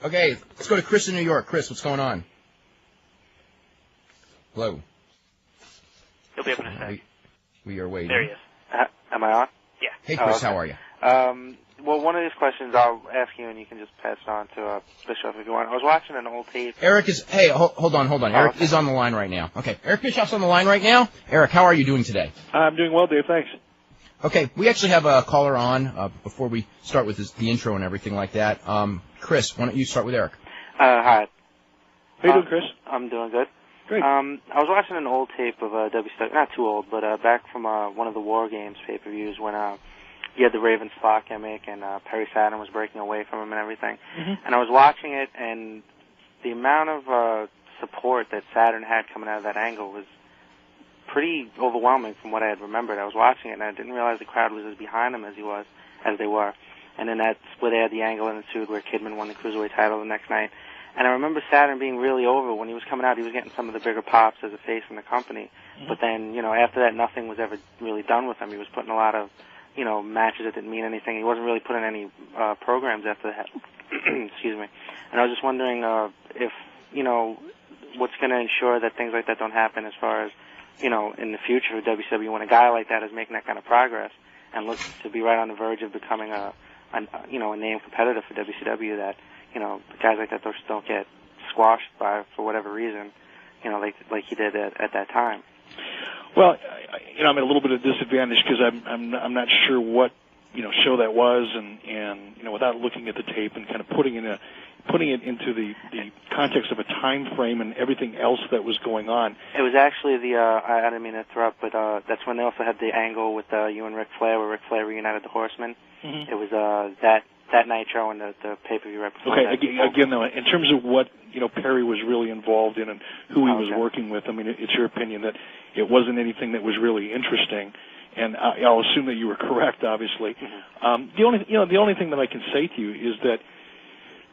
Okay, let's go to Chris in New York. Chris, what's going on? Hello. He'll be up in a sec. We are waiting. There he is. Am I on? Yeah. Hey, Chris, okay. how are you? Well, one of these questions I'll ask you, and you can just pass it on to Bischoff if you want. I was watching an old tape. Eric is... Hey, hold on. Eric is on the line right now. Okay, Eric Bischoff's on the line right now. Eric, how are you doing today? I'm doing well, Dave. Thanks. Okay, we actually have a caller on before we start with the intro and everything like that. Chris, why don't you start with Eric? Hi. How you doing, Chris? I'm doing good. Great. I was watching an old tape of WCW, not too old, but back from one of the War Games pay-per-views when you had the Raven Flock gimmick and Perry Saturn was breaking away from him and everything. Mm-hmm. And I was watching it, and the amount of support that Saturn had coming out of that angle was pretty overwhelming from what I had remembered. I was watching it, and I didn't realize the crowd was as behind him as they were. And then that's where they had the angle ensued where Kidman won the Cruiserweight title the next night. And I remember Saturn being really over. When he was coming out, he was getting some of the bigger pops as a face in the company. Mm-hmm. But then, after that, nothing was ever really done with him. He was putting a lot of, matches that didn't mean anything. He wasn't really putting any programs after that. Excuse me. And I was just wondering if, what's going to ensure that things like that don't happen as far as, in the future of WCW when a guy like that is making that kind of progress and looks to be right on the verge of becoming a name competitor for WCW that, guys like that don't get squashed by for whatever reason, like he did at that time. Well, I'm at a little bit of disadvantage because I'm not sure what show that was, and without looking at the tape and kind of putting it into the context of a time frame and everything else that was going on. It was actually I didn't mean to interrupt, but that's when they also had the angle with you and Ric Flair, where Ric Flair reunited the Horsemen. Mm-hmm. It was that Nitro and the pay-per-view right before that. Again, though, in terms of what Perry was really involved in and who he was working with, I mean, it's your opinion that it wasn't anything that was really interesting, and I'll assume that you were correct, obviously. Mm-hmm. The only thing that I can say to you is that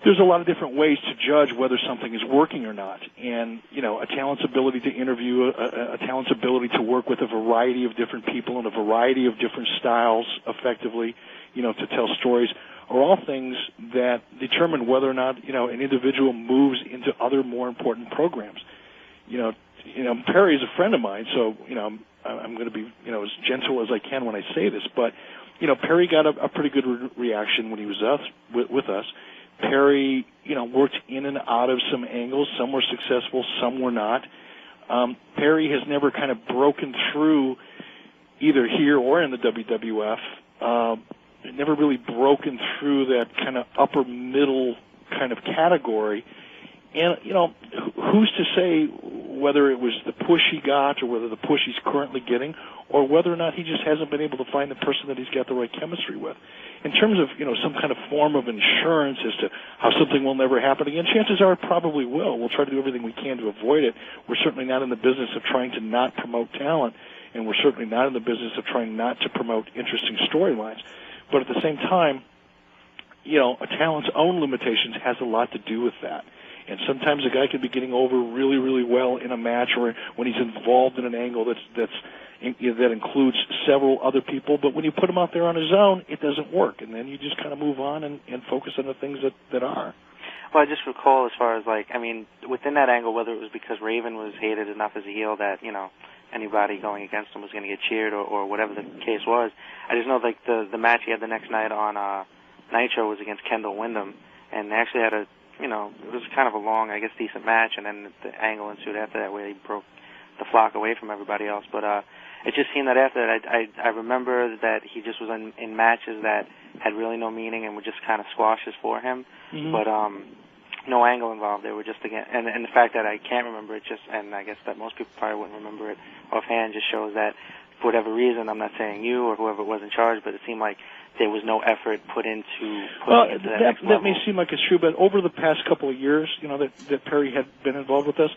there's a lot of different ways to judge whether something is working or not, and a talent's ability to interview, a talent's ability to work with a variety of different people and a variety of different styles effectively, to tell stories, are all things that determine whether or not an individual moves into other more important programs. Perry is a friend of mine, so I'm going to be as gentle as I can when I say this, but Perry got a pretty good reaction when he was with us. Perry, worked in and out of some angles. Some were successful, some were not. Perry has never kind of broken through either here or in the WWF. Never really broken through that kind of upper middle kind of category. And, who's to say whether it was the push he got or whether the push he's currently getting or whether or not he just hasn't been able to find the person that he's got the right chemistry with. In terms of, some kind of form of insurance as to how something will never happen again, chances are it probably will. We'll try to do everything we can to avoid it. We're certainly not in the business of trying to not promote talent, and we're certainly not in the business of trying not to promote interesting storylines. But at the same time, a talent's own limitations has a lot to do with that. And sometimes a guy could be getting over really, really well in a match or when he's involved in an angle that includes several other people. But when you put him out there on his own, it doesn't work. And then you just kind of move on and focus on the things that are. Well, I just recall as far as, within that angle, whether it was because Raven was hated enough as a heel that, anybody going against him was going to get cheered or whatever the case was. I just know, the match he had the next night on Nitro was against Kendall Windham, and they actually had it was kind of a long, I guess, decent match, and then the angle ensued after that where he broke the Flock away from everybody else. But it just seemed that after that, I remember that he just was in matches that had really no meaning and were just kind of squashes for him. Mm-hmm. But no angle involved. They were just, again, and the fact that I can't remember it and I guess that most people probably wouldn't remember it offhand just shows that for whatever reason, I'm not saying you or whoever was in charge, but it seemed like there was no effort put into that next level. That may seem like it's true, but over the past couple of years, that Perry had been involved with us,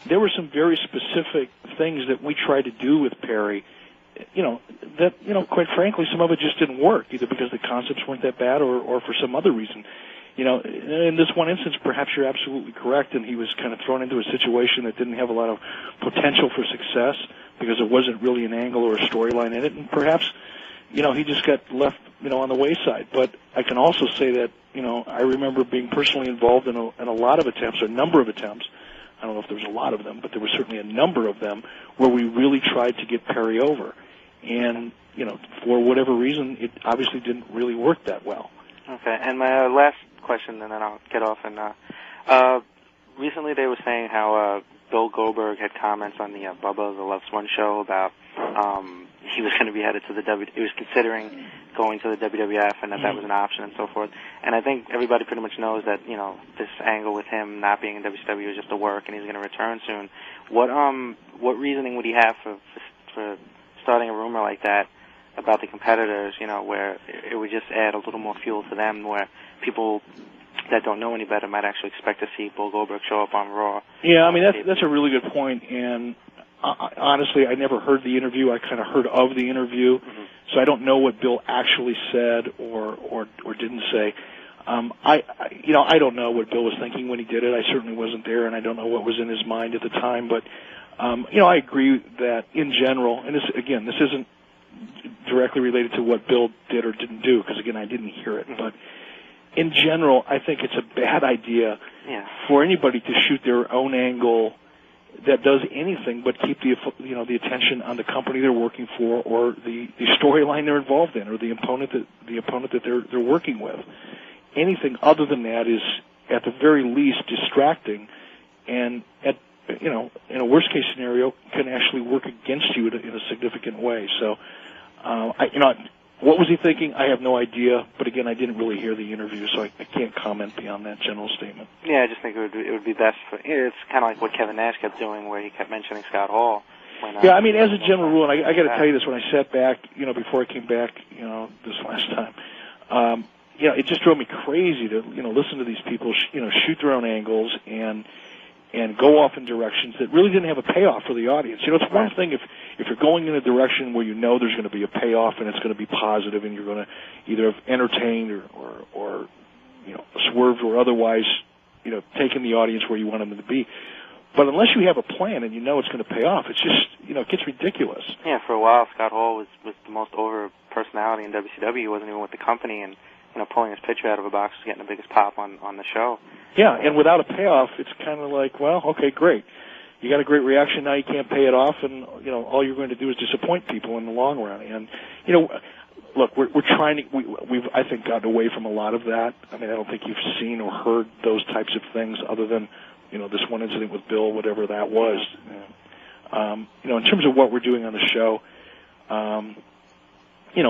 there were some very specific things that we tried to do with Perry quite frankly, some of it just didn't work, either because the concepts weren't that bad or for some other reason. In this one instance, perhaps you're absolutely correct, and he was kind of thrown into a situation that didn't have a lot of potential for success because there wasn't really an angle or a storyline in it, and perhaps, he just got left, on the wayside. But I can also say that, I remember being personally involved in a lot of attempts, or a number of attempts. I don't know if there was a lot of them, but there was certainly a number of them where we really tried to get Perry over. And, for whatever reason, it obviously didn't really work that well. Okay, and my last question, and then I'll get off. And recently they were saying how Bill Goldberg had comments on the Bubba the Loves One show about he was going to be headed to he was considering going to the WWF, and that was an option and so forth. And I think everybody pretty much knows that this angle with him not being in WCW is just a work, and he's going to return soon. What reasoning would he have for starting a rumor like that about the competitors, where it would just add a little more fuel to them, where people that don't know any better might actually expect to see Bill Goldberg show up on Raw? Yeah, I mean, that's a really good point, and honestly, I never heard the interview. I kind of heard of the interview, so I don't know what Bill actually said or didn't say. I don't know what Bill was thinking when he did it. I certainly wasn't there, and I don't know what was in his mind at the time, but I agree that in general, and this isn't directly related to what Bill did or didn't do, because again, I didn't hear it, but in general, I think it's a bad idea for anybody to shoot their own angle that does anything but keep the attention on the company they're working for, or the storyline they're involved in, or the opponent that they're working with. Anything other than that is, at the very least, distracting, and in a worst case scenario, can actually work against you in a significant way. So, what was he thinking? I have no idea. But again, I didn't really hear the interview, so I can't comment beyond that general statement. Yeah, I just think it would be best for. It's kind of like what Kevin Nash kept doing, where he kept mentioning Scott Hall. Yeah, I mean, as a general rule, and I got to tell you this: when I sat back, before I came back, this last time, it just drove me crazy to listen to these people, shoot their own angles and go off in directions that really didn't have a payoff for the audience. It's one thing if you're going in a direction where there's going to be a payoff and it's going to be positive, and you're going to either have entertained or swerved or otherwise, taken the audience where you want them to be. But unless you have a plan and it's going to pay off, it's just, it gets ridiculous. Yeah, for a while, Scott Hall was the most over personality in WCW. He wasn't even with the company, and pulling his picture out of a box was getting the biggest pop on the show. Yeah, and without a payoff, it's kind of like, well, okay, great. You got a great reaction, now you can't pay it off, and, all you're going to do is disappoint people in the long run. And, look, we're trying to, we've, I think, gotten away from a lot of that. I mean, I don't think you've seen or heard those types of things other than, this one incident with Bill, whatever that was. In terms of what we're doing on the show,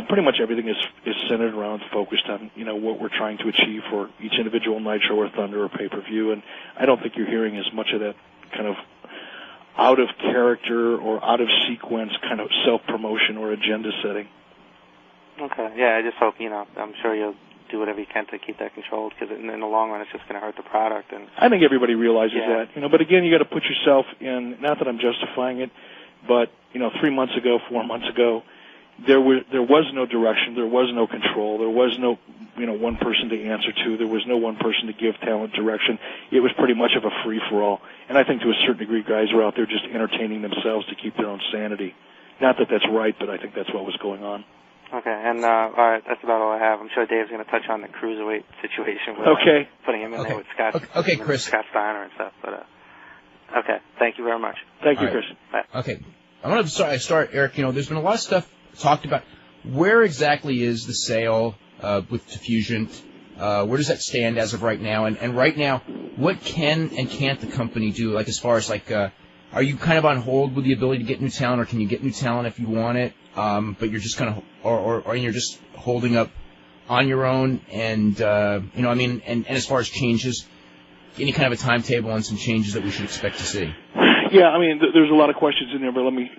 pretty much everything is centered around, focused on, what we're trying to achieve for each individual Nitro or Thunder or pay-per-view, and I don't think you're hearing as much of that kind of out of character or out of sequence kind of self-promotion or agenda setting. Okay, yeah, I just hope, I'm sure you'll do whatever you can to keep that controlled, because in the long run it's just going to hurt the product. And I think everybody realizes that, but again, you got to put yourself in, not that I'm justifying it, but, 3 months ago, 4 months ago, there was no direction, there was no control, there was no one person to answer to, there was no one person to give talent direction. It was pretty much of a free for all, and I think to a certain degree, guys were out there just entertaining themselves to keep their own sanity. Not that that's right, but I think that's what was going on. Okay, and all right, that's about all I have. I'm sure Dave's going to touch on the cruiserweight situation with putting him in there with Scott, Chris. Scott Steiner and stuff. But okay, thank you very much. Thank you, Chris. Bye. Okay, I want to start, Eric. There's been a lot of stuff talked about. Where exactly is the sale with Diffusion? Where does that stand as of right now? And right now, what can and can't the company do? Like, as far as are you kind of on hold with the ability to get new talent, or can you get new talent if you want it? But you're just kind of, or you're just holding up on your own, and and as far as changes, any kind of a timetable on some changes that we should expect to see? Yeah, I mean, there's a lot of questions in there, but let me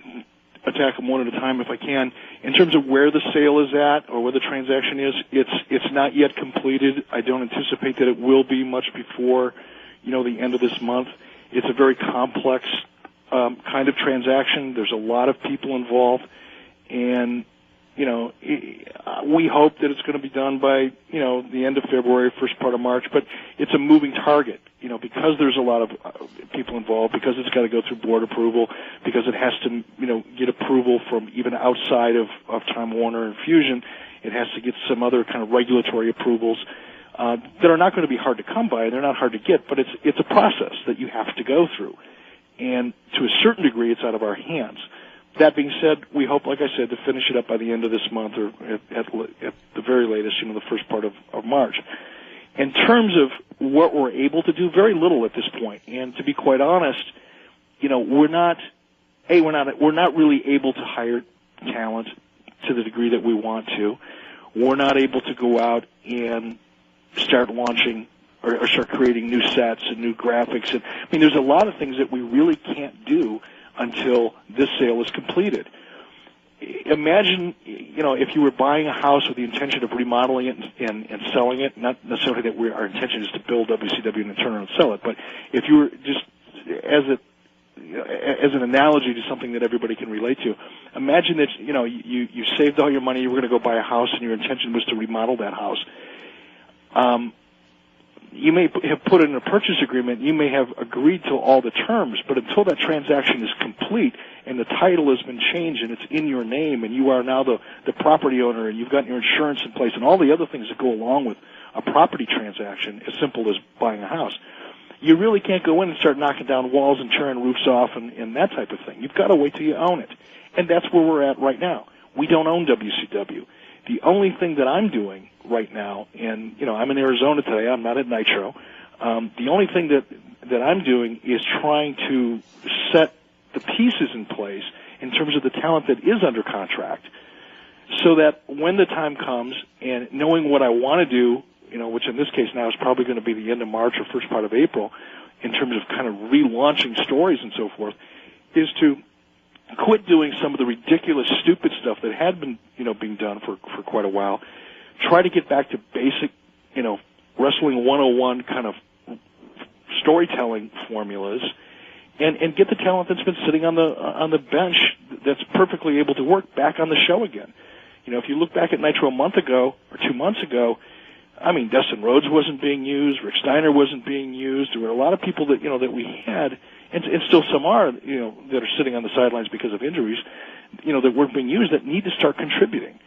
attack them one at a time if I can. In terms of where the sale is at or where the transaction is, it's not yet completed. I don't anticipate that it will be much before, the end of this month. It's a very complex kind of transaction. There's a lot of people involved, and we hope that it's going to be done by the end of February, first part of March. But it's a moving target, because there's a lot of people involved, because it's got to go through board approval, because it has to get approval from even outside of Time Warner and Fusion. It has to get some other kind of regulatory approvals that are not going to be hard to come by. They're not hard to get, but it's a process that you have to go through. And to a certain degree, it's out of our hands. That being said, we hope, like I said, to finish it up by the end of this month, or at the very latest, the first part of March. In terms of what we're able to do, very little at this point. And to be quite honest, we're not really able to hire talent to the degree that we want to. We're not able to go out and start launching or start creating new sets and new graphics. And there's a lot of things that we really can't do until this sale is completed. Imagine, if you were buying a house with the intention of remodeling it and selling it, not necessarily that our intention is to build WCW and turn around and sell it, but if you were just, as an analogy to something that everybody can relate to, imagine that, you saved all your money, you were going to go buy a house, and your intention was to remodel that house. You may have put in a purchase agreement, you may have agreed to all the terms, but until that transaction is complete and the title has been changed and it's in your name and you are now the property owner and you've got your insurance in place and all the other things that go along with a property transaction, as simple as buying a house, you really can't go in and start knocking down walls and tearing roofs off and that type of thing. You've got to wait till you own it. And that's where we're at right now. We don't own WCW. The only thing that I'm doing right now, and, I'm in Arizona today, I'm not at Nitro, the only thing that I'm doing is trying to set the pieces in place in terms of the talent that is under contract, so that when the time comes, and knowing what I want to do, which in this case now is probably going to be the end of March or first part of April, in terms of kind of relaunching stories and so forth, is to quit doing some of the ridiculous, stupid stuff that had been, being done for quite a while. Try to get back to basic, wrestling 101 kind of storytelling formulas, and get the talent that's been sitting on the bench that's perfectly able to work back on the show again. If you look back at Nitro a month ago or 2 months ago, Dustin Rhodes wasn't being used, Rick Steiner wasn't being used. There were a lot of people that that we had, and still some are, that are sitting on the sidelines because of injuries, that weren't being used, that need to start contributing.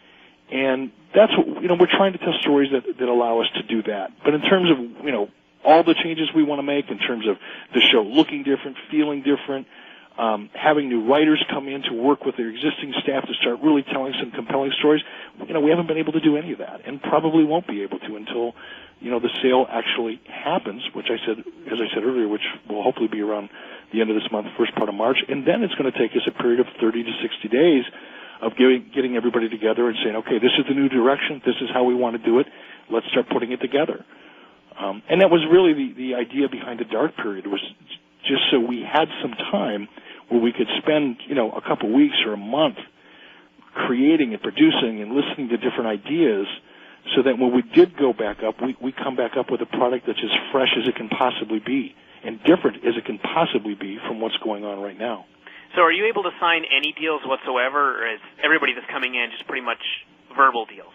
And that's what, we're trying to tell stories that allow us to do that. But in terms of, all the changes we want to make, in terms of the show looking different, feeling different, having new writers come in to work with their existing staff to start really telling some compelling stories, we haven't been able to do any of that, and probably won't be able to until, the sale actually happens, as I said earlier, which will hopefully be around the end of this month, first part of March, and then it's going to take us a period of 30 to 60 days of getting everybody together and saying, okay, this is the new direction, this is how we want to do it, let's start putting it together. And that was really the idea behind the dark period, was just so we had some time where we could spend, a couple weeks or a month creating and producing and listening to different ideas, so that when we did go back up, we come back up with a product that's as fresh as it can possibly be and different as it can possibly be from what's going on right now. So are you able to sign any deals whatsoever, or is everybody that's coming in just pretty much verbal deals?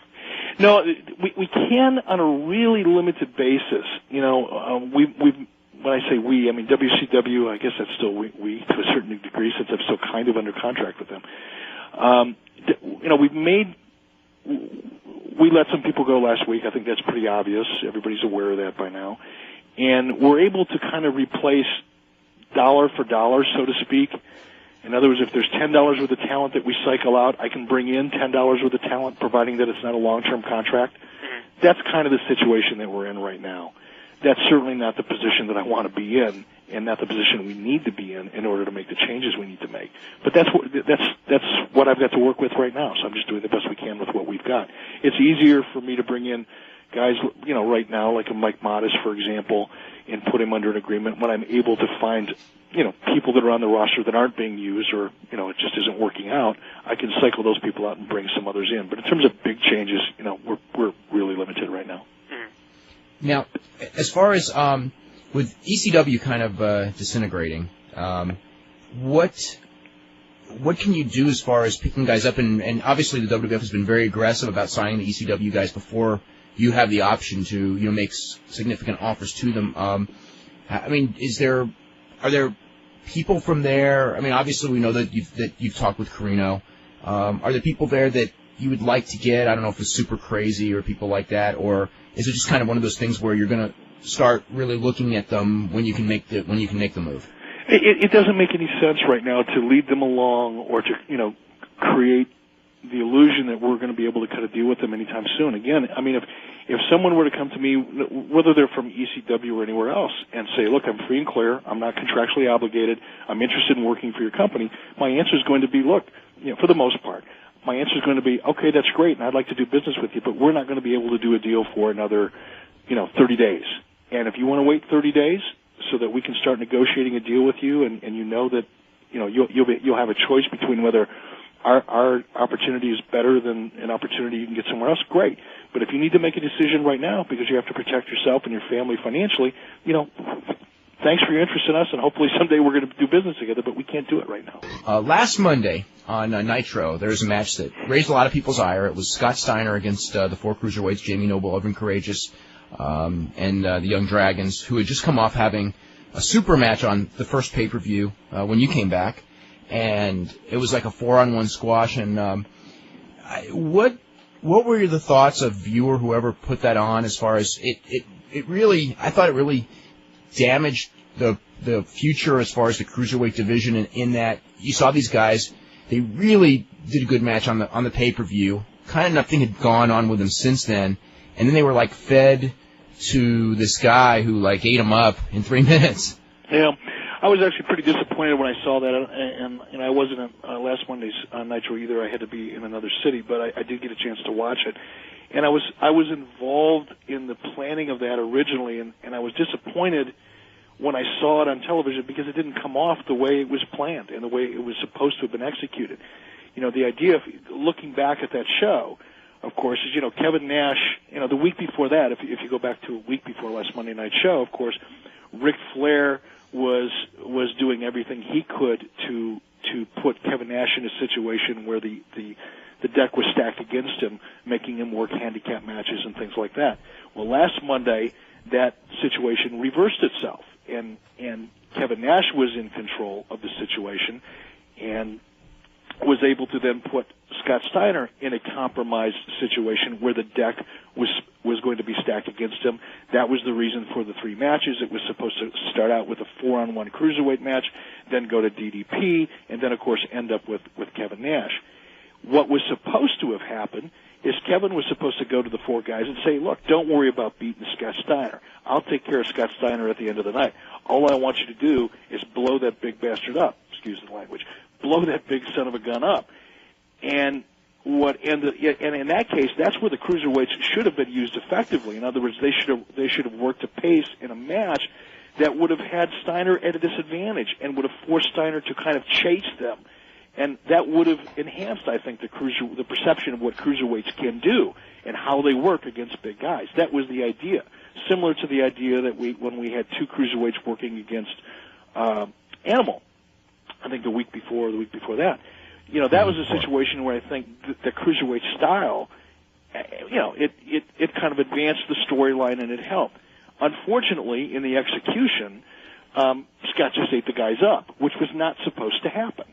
No, we can on a really limited basis. When I say we, I mean WCW. I guess that's still we to a certain degree, since I'm still kind of under contract with them. We let some people go last week. I think that's pretty obvious. Everybody's aware of that by now. And we're able to kind of replace dollar for dollar, so to speak. In other words, if there's $10 worth of talent that we cycle out, I can bring in $10 worth of talent, providing that it's not a long-term contract. Mm-hmm. That's kind of the situation that we're in right now. That's certainly not the position that I want to be in, and not the position we need to be in order to make the changes we need to make. But that's what I've got to work with right now, so I'm just doing the best we can with what we've got. It's easier for me to bring in guys, right now, like a Mike Modest, for example, and put him under an agreement when I'm able to find, people that are on the roster that aren't being used, or, it just isn't working out. I can cycle those people out and bring some others in. But in terms of big changes, we're really limited right now. Now, as far as with ECW kind of disintegrating, what what can you do as far as picking guys up? And obviously the WWF has been very aggressive about signing the ECW guys before you have the option to make significant offers to them. I mean, are there people from there? I mean, obviously we know that you've talked with Carino. Are there people there that you would like to get? I don't know if it's Super Crazy or people like that, or is it just kind of one of those things where you're going to start really looking at them when you can make the move? It doesn't make any sense right now to lead them along or to create the illusion that we're going to be able to kind of deal with them anytime soon. Again, I mean, if someone were to come to me, whether they're from ECW or anywhere else, and say, look, I'm free and clear, I'm not contractually obligated, I'm interested in working for your company, my answer is going to be, look, for the most part, my answer is going to be, okay, that's great, and I'd like to do business with you, but we're not going to be able to do a deal for another, 30 days. And if you want to wait 30 days so that we can start negotiating a deal with you, and you know that, you'll have a choice between whether our opportunity is better than an opportunity you can get somewhere else, great. But if you need to make a decision right now because you have to protect yourself and your family financially, thanks for your interest in us, and hopefully someday we're going to do business together, but we can't do it right now. Last Monday on Nitro, there was a match that raised a lot of people's ire. It was Scott Steiner against the 4 cruiserweights, Jamie Noble, Evan Courageous, and the Young Dragons, who had just come off having a super match on the first pay-per-view when you came back. And it was like a 4-on-1 squash. And what were the thoughts of you or whoever put that on? As far as it really, I thought it really damaged the future as far as the cruiserweight division. In that you saw these guys, they really did a good match on the pay-per-view. Kind of nothing had gone on with them since then. And then they were like fed to this guy who like ate them up in 3 minutes. Yeah. I was actually pretty disappointed when I saw that, and I wasn't at last Monday's Nitro either. I had to be in another city, but I did get a chance to watch it. And I was involved in the planning of that originally, and I was disappointed when I saw it on television because it didn't come off the way it was planned and the way it was supposed to have been executed. The idea of looking back at that show, of course, is, Kevin Nash, the week before that, if you go back to a week before last Monday night show, of course, Ric Flair was doing everything he could to put Kevin Nash in a situation where the deck was stacked against him, making him work handicap matches and things like that. Well, last Monday, that situation reversed itself, and Kevin Nash was in control of the situation and was able to then put Scott Steiner in a compromised situation where the deck was going to be stacked against him. That was the reason for the 3 matches. It was supposed to start out with a 4-on-1 cruiserweight match, then go to DDP, and then, of course, end up with Kevin Nash. What was supposed to have happened is Kevin was supposed to go to the 4 guys and say, look, don't worry about beating Scott Steiner. I'll take care of Scott Steiner at the end of the night. All I want you to do is blow that big bastard up. Excuse the language. Blow that big son of a gun up. And in that case, that's where the cruiserweights should have been used effectively. In other words, they should have worked a pace in a match that would have had Steiner at a disadvantage and would have forced Steiner to kind of chase them. And that would have enhanced, I think, the perception of what cruiserweights can do and how they work against big guys. That was the idea, similar to the idea that when we had 2 cruiserweights working against Animal, I think the week before that. That was a situation where I think the cruiserweight style, it kind of advanced the storyline and it helped. Unfortunately, in the execution, Scott just ate the guys up, which was not supposed to happen.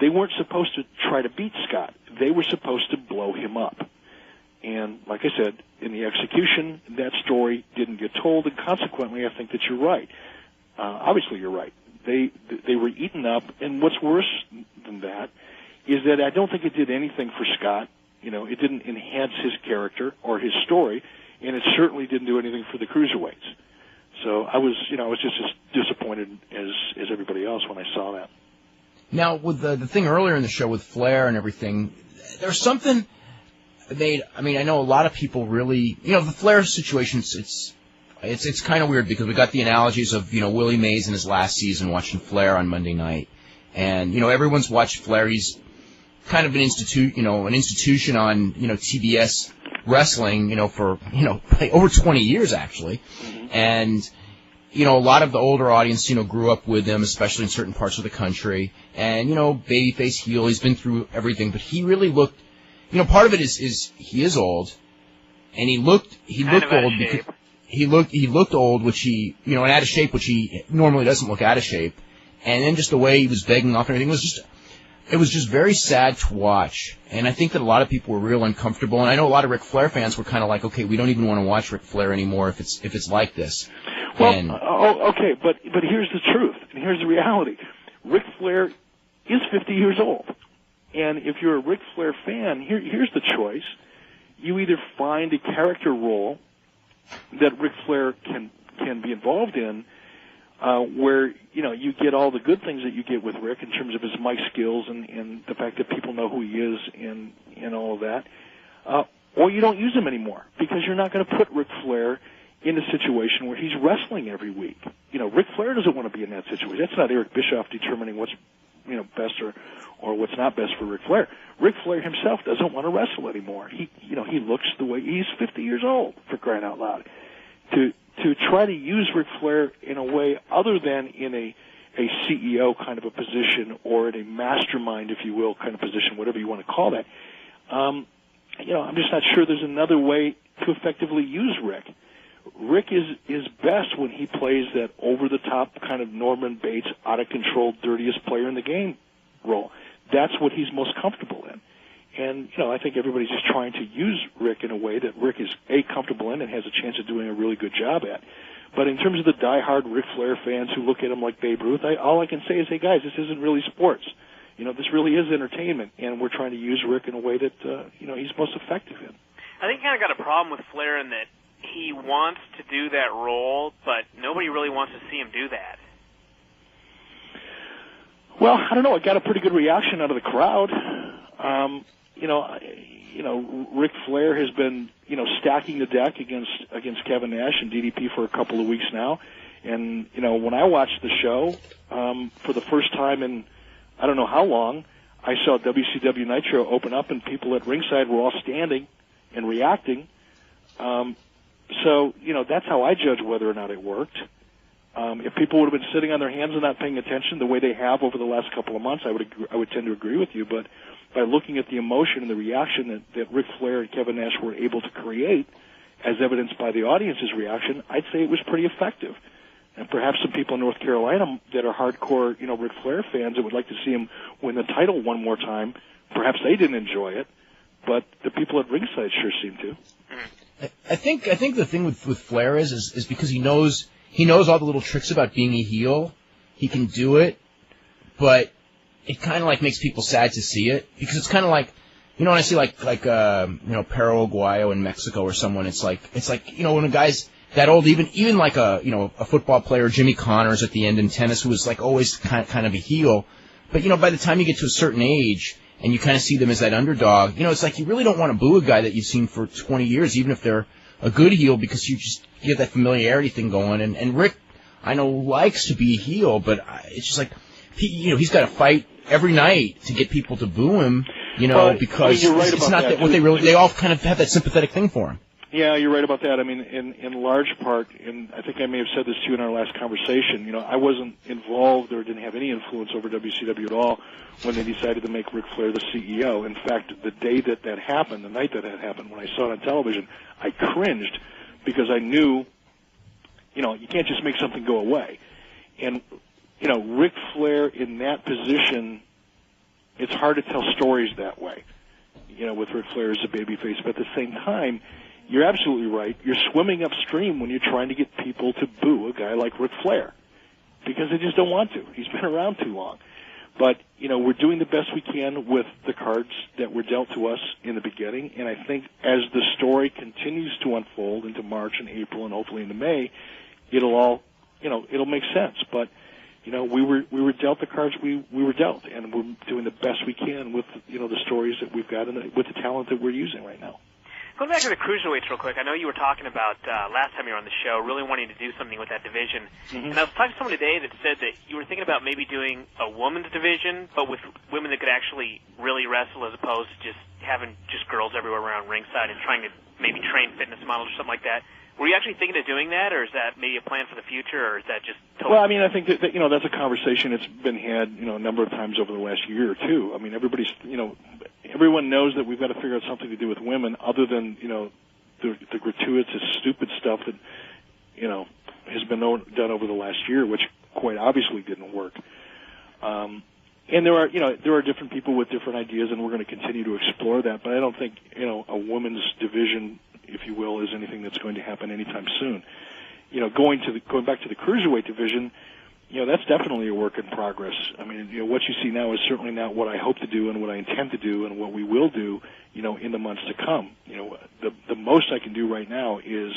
They weren't supposed to try to beat Scott. They were supposed to blow him up. And like I said, in the execution, that story didn't get told, and consequently, I think that you're right. Obviously, you're right. They were eaten up, and what's worse than that is that I don't think it did anything for Scott. It didn't enhance his character or his story, and it certainly didn't do anything for the cruiserweights. So I was just as disappointed as everybody else when I saw that. Now, with the thing earlier in the show with Flair and everything, there's something made. I mean, I know a lot of people really, the Flair situation. It's kind of weird because we got the analogies of Willie Mays in his last season watching Flair on Monday night, and everyone's watched Flair. He's kind of an institution on TBS wrestling for over 20 years actually, and a lot of the older audience, grew up with him, especially in certain parts of the country. And, babyface heel, he's been through everything, but he really looked, part of it is he is old, and he looked old because he looked old, which and out of shape, which he normally doesn't look out of shape. And then just the way he was begging off and everything it was just very sad to watch. And I think that a lot of people were real uncomfortable. And I know a lot of Ric Flair fans were kind of like, okay, we don't even want to watch Ric Flair anymore if it's like this. Well, okay, but here's the truth, and here's the reality. Ric Flair is 50 years old. And if you're a Ric Flair fan, here's the choice. You either find a character role that Ric Flair can be involved in, where you get all the good things that you get with Rick in terms of his mic skills and the fact that people know who he is and all of that, or you don't use him anymore because you're not going to put Ric Flair in a situation where he's wrestling every week. Ric Flair doesn't want to be in that situation. That's not Eric Bischoff determining what's best or what's not best for Ric Flair. Ric Flair himself doesn't want to wrestle anymore. He looks the way he's 50 years old, for crying out loud. To try to use Ric Flair in a way other than in a CEO kind of a position or in a mastermind, if you will, kind of position, whatever you want to call that, I'm just not sure there's another way to effectively use Rick. Rick is best when he plays that over-the-top kind of Norman Bates, out-of-control, dirtiest player in the game role. That's what he's most comfortable in. And, I think everybody's just trying to use Rick in a way that Rick is, A, comfortable in and has a chance of doing a really good job at. But in terms of the diehard Ric Flair fans who look at him like Babe Ruth, all I can say is, hey, guys, this isn't really sports. This really is entertainment, and we're trying to use Rick in a way that, he's most effective in. I think he kind of got a problem with Flair in that he wants to do that role, but nobody really wants to see him do that. Well, I don't know. It got a pretty good reaction out of the crowd. Ric Flair has been, stacking the deck against Kevin Nash and DDP for a couple of weeks now. And, when I watched the show, for the first time in I don't know how long, I saw WCW Nitro open up and people at ringside were all standing and reacting. So, that's how I judge whether or not it worked. If people would have been sitting on their hands and not paying attention the way they have over the last couple of months, I would tend to agree with you. But by looking at the emotion and the reaction that Ric Flair and Kevin Nash were able to create, as evidenced by the audience's reaction, I'd say it was pretty effective. And perhaps some people in North Carolina that are hardcore, Ric Flair fans that would like to see him win the title one more time, perhaps they didn't enjoy it, but the people at ringside sure seem to. I think the thing with Flair is because he knows all the little tricks about being a heel. He can do it, but it kind of makes people sad to see it because it's kind of like, when I see Perro Aguayo in Mexico or someone, it's like when a guy's that old, even like a football player, Jimmy Connors at the end in tennis, who was always kind of a heel, but by the time you get to a certain age and you kind of see them as that underdog, it's like you really don't want to boo a guy that you've seen for 20 years, even if they're a good heel, because you get that familiarity thing going. And Rick, I know, likes to be a heel, but it's just like he's got to fight every night to get people to boo him, because you're right it's not that what they all kind of have that sympathetic thing for him. Yeah, you're right about that. I mean, in large part, and I think I may have said this to you in our last conversation, I wasn't involved or didn't have any influence over WCW at all when they decided to make Ric Flair the CEO. In fact, the day that happened, the night that happened, when I saw it on television, I cringed because I knew, you can't just make something go away. And, Ric Flair in that position, it's hard to tell stories that way, with Ric Flair as a babyface. But at the same time, you're absolutely right. You're swimming upstream when you're trying to get people to boo a guy like Ric Flair because they just don't want to. He's been around too long. But, we're doing the best we can with the cards that were dealt to us in the beginning. And I think as the story continues to unfold into March and April and hopefully into May, it'll all, it'll make sense. But, we were dealt the cards we were dealt, and we're doing the best we can with, the stories that we've got and with the talent that we're using right now. Going back to the cruiserweights real quick, I know you were talking about last time you were on the show, really wanting to do something with that division. Mm-hmm. And I was talking to someone today that said that you were thinking about maybe doing a women's division, but with women that could actually really wrestle as opposed to just having just girls everywhere around ringside and trying to maybe train fitness models or something like that. Were you actually thinking of doing that, or is that maybe a plan for the future, or is that just totally... Well, I mean, I think that that's a conversation that's been had, a number of times over the last year or two. I mean, everyone knows that we've got to figure out something to do with women other than, the gratuitous, stupid stuff that, has been done over the last year, which quite obviously didn't work. And there are different people with different ideas, and we're going to continue to explore that. But I don't think, a women's division, if you will, is anything that's going to happen anytime soon. Going back to the cruiserweight division, that's definitely a work in progress. I mean, what you see now is certainly not what I hope to do and what I intend to do and what we will do, in the months to come. The most I can do right now is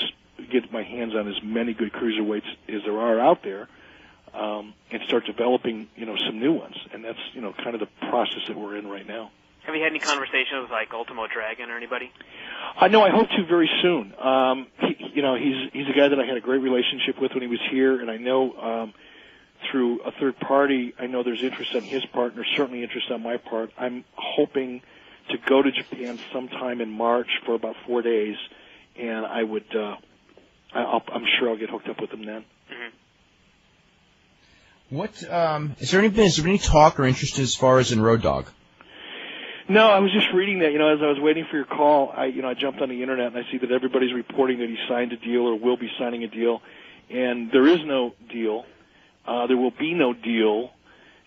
get my hands on as many good cruiserweights as there are out there, and start developing, some new ones. And that's, kind of the process that we're in right now. Have you had any conversations with, like, Ultimo Dragon or anybody? No, I hope to very soon. He's a guy that I had a great relationship with when he was here, and I know through a third party, I know there's interest on his part, and there's certainly interest on my part. I'm hoping to go to Japan sometime in March for about 4 days, and I would, I'm sure I'll get hooked up with him then. Mm-hmm. Is there any talk or interest as far as in Road Dogg? No, I was just reading that, as I was waiting for your call, I jumped on the internet and I see that everybody's reporting that he signed a deal or will be signing a deal, and there is no deal. There will be no deal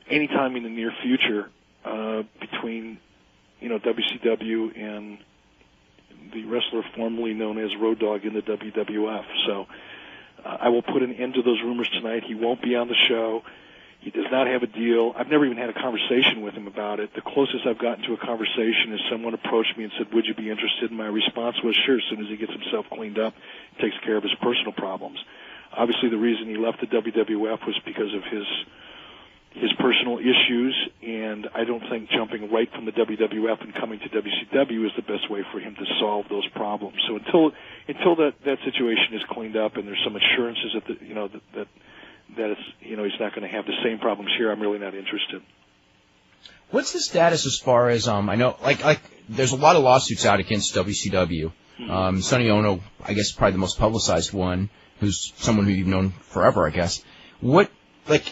anytime in the near future between, WCW and the wrestler formerly known as Road Dogg in the WWF. So I will put an end to those rumors tonight. He won't be on the show. He does not have a deal. I've never even had a conversation with him about it. The closest I've gotten to a conversation is someone approached me and said, would you be interested? And my response was, sure, as soon as he gets himself cleaned up, takes care of his personal problems. Obviously, the reason he left the WWF was because of his personal issues, and I don't think jumping right from the WWF and coming to WCW is the best way for him to solve those problems. So until that situation is cleaned up and there's some assurances that it's, he's not going to have the same problems here, I'm really not interested. What's the status as far as I know, like there's a lot of lawsuits out against WCW. Mm-hmm. Sonny Ono, I guess, is probably the most publicized one, who's someone who you've known forever, I guess. What, like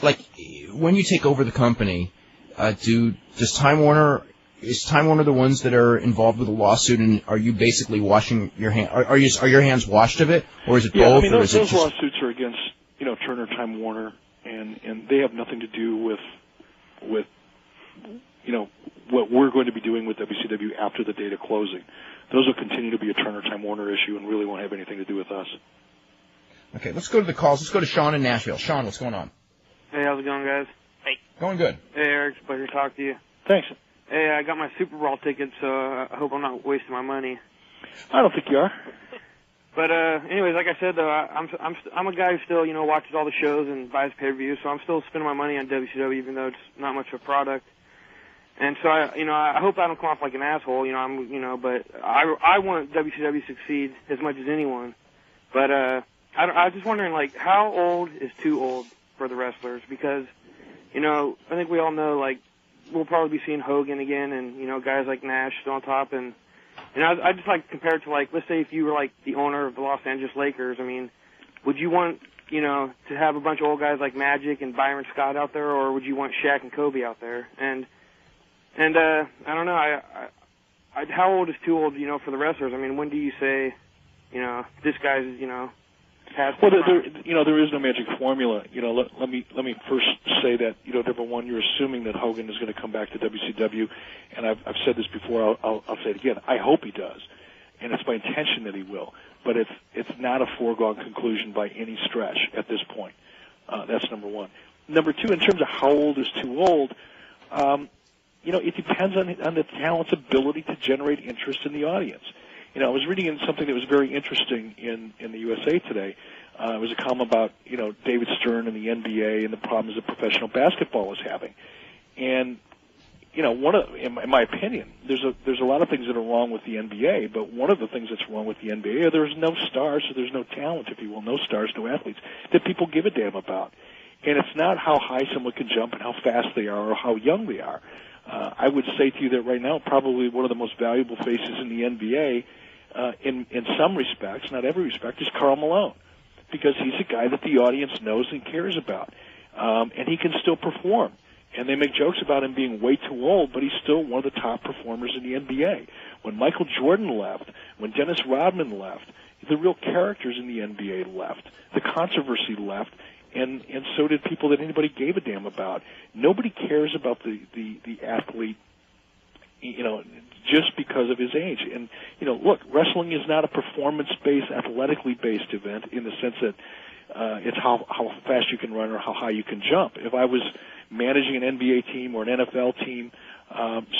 when you take over the company, is Time Warner the ones that are involved with the lawsuit, and are you basically washing your hands? Are your hands washed of it, or is it both? I mean, those just... lawsuits are against Turner, Time Warner, and they have nothing to do with what we're going to be doing with WCW after the date of closing. Those will continue to be a Turner, Time Warner issue and really won't have anything to do with us. Okay, let's go to the calls. Let's go to Sean in Nashville. Sean, what's going on? Hey, how's it going, guys? Hey. Going good. Hey, Eric. It's a pleasure to talk to you. Thanks. Hey, I got my Super Bowl ticket, so I hope I'm not wasting my money. I don't think you are. But anyways, like I said, though, I'm a guy who still, watches all the shows and buys pay-per-views, so I'm still spending my money on WCW, even though it's not much of a product. And so I hope I don't come off like an asshole, but I want WCW to succeed as much as anyone. But I was just wondering, like, how old is too old for the wrestlers? Because, I think we all know, like, we'll probably be seeing Hogan again, and guys like Nash still on top, and I just like compare it to, like, let's say if you were like the owner of the Los Angeles Lakers. I mean, would you want to have a bunch of old guys like Magic and Byron Scott out there, or would you want Shaq and Kobe out there? And I don't know. How old is too old? For the wrestlers. I mean, when do you say, this guy's past? Well, there is no magic formula. Let me first say that number one, you're assuming that Hogan is going to come back to WCW, and I've said this before. I'll say it again. I hope he does, and it's my intention that he will. But it's not a foregone conclusion by any stretch at this point. That's number one. Number two, in terms of how old is too old, it depends on the talent's ability to generate interest in the audience. I was reading in something that was very interesting in the USA Today. It was a column about, David Stern and the NBA and the problems that professional basketball is having. And, in my opinion, there's a lot of things that are wrong with the NBA, but one of the things that's wrong with the NBA, there's no stars, so there's no talent, if you will, no stars, no athletes that people give a damn about. And it's not how high someone can jump and how fast they are or how young they are. I would say to you that right now, probably one of the most valuable faces in the NBA in some respects, not every respect, is Karl Malone, because he's a guy that the audience knows and cares about, and he can still perform. And they make jokes about him being way too old, but he's still one of the top performers in the NBA. When Michael Jordan left, when Dennis Rodman left, the real characters in the NBA left. The controversy left, and so did people that anybody gave a damn about. Nobody cares about the athlete, just because of his age. And, look, wrestling is not a performance-based, athletically-based event in the sense that it's how fast you can run or how high you can jump. If I was managing an NBA team or an NFL team,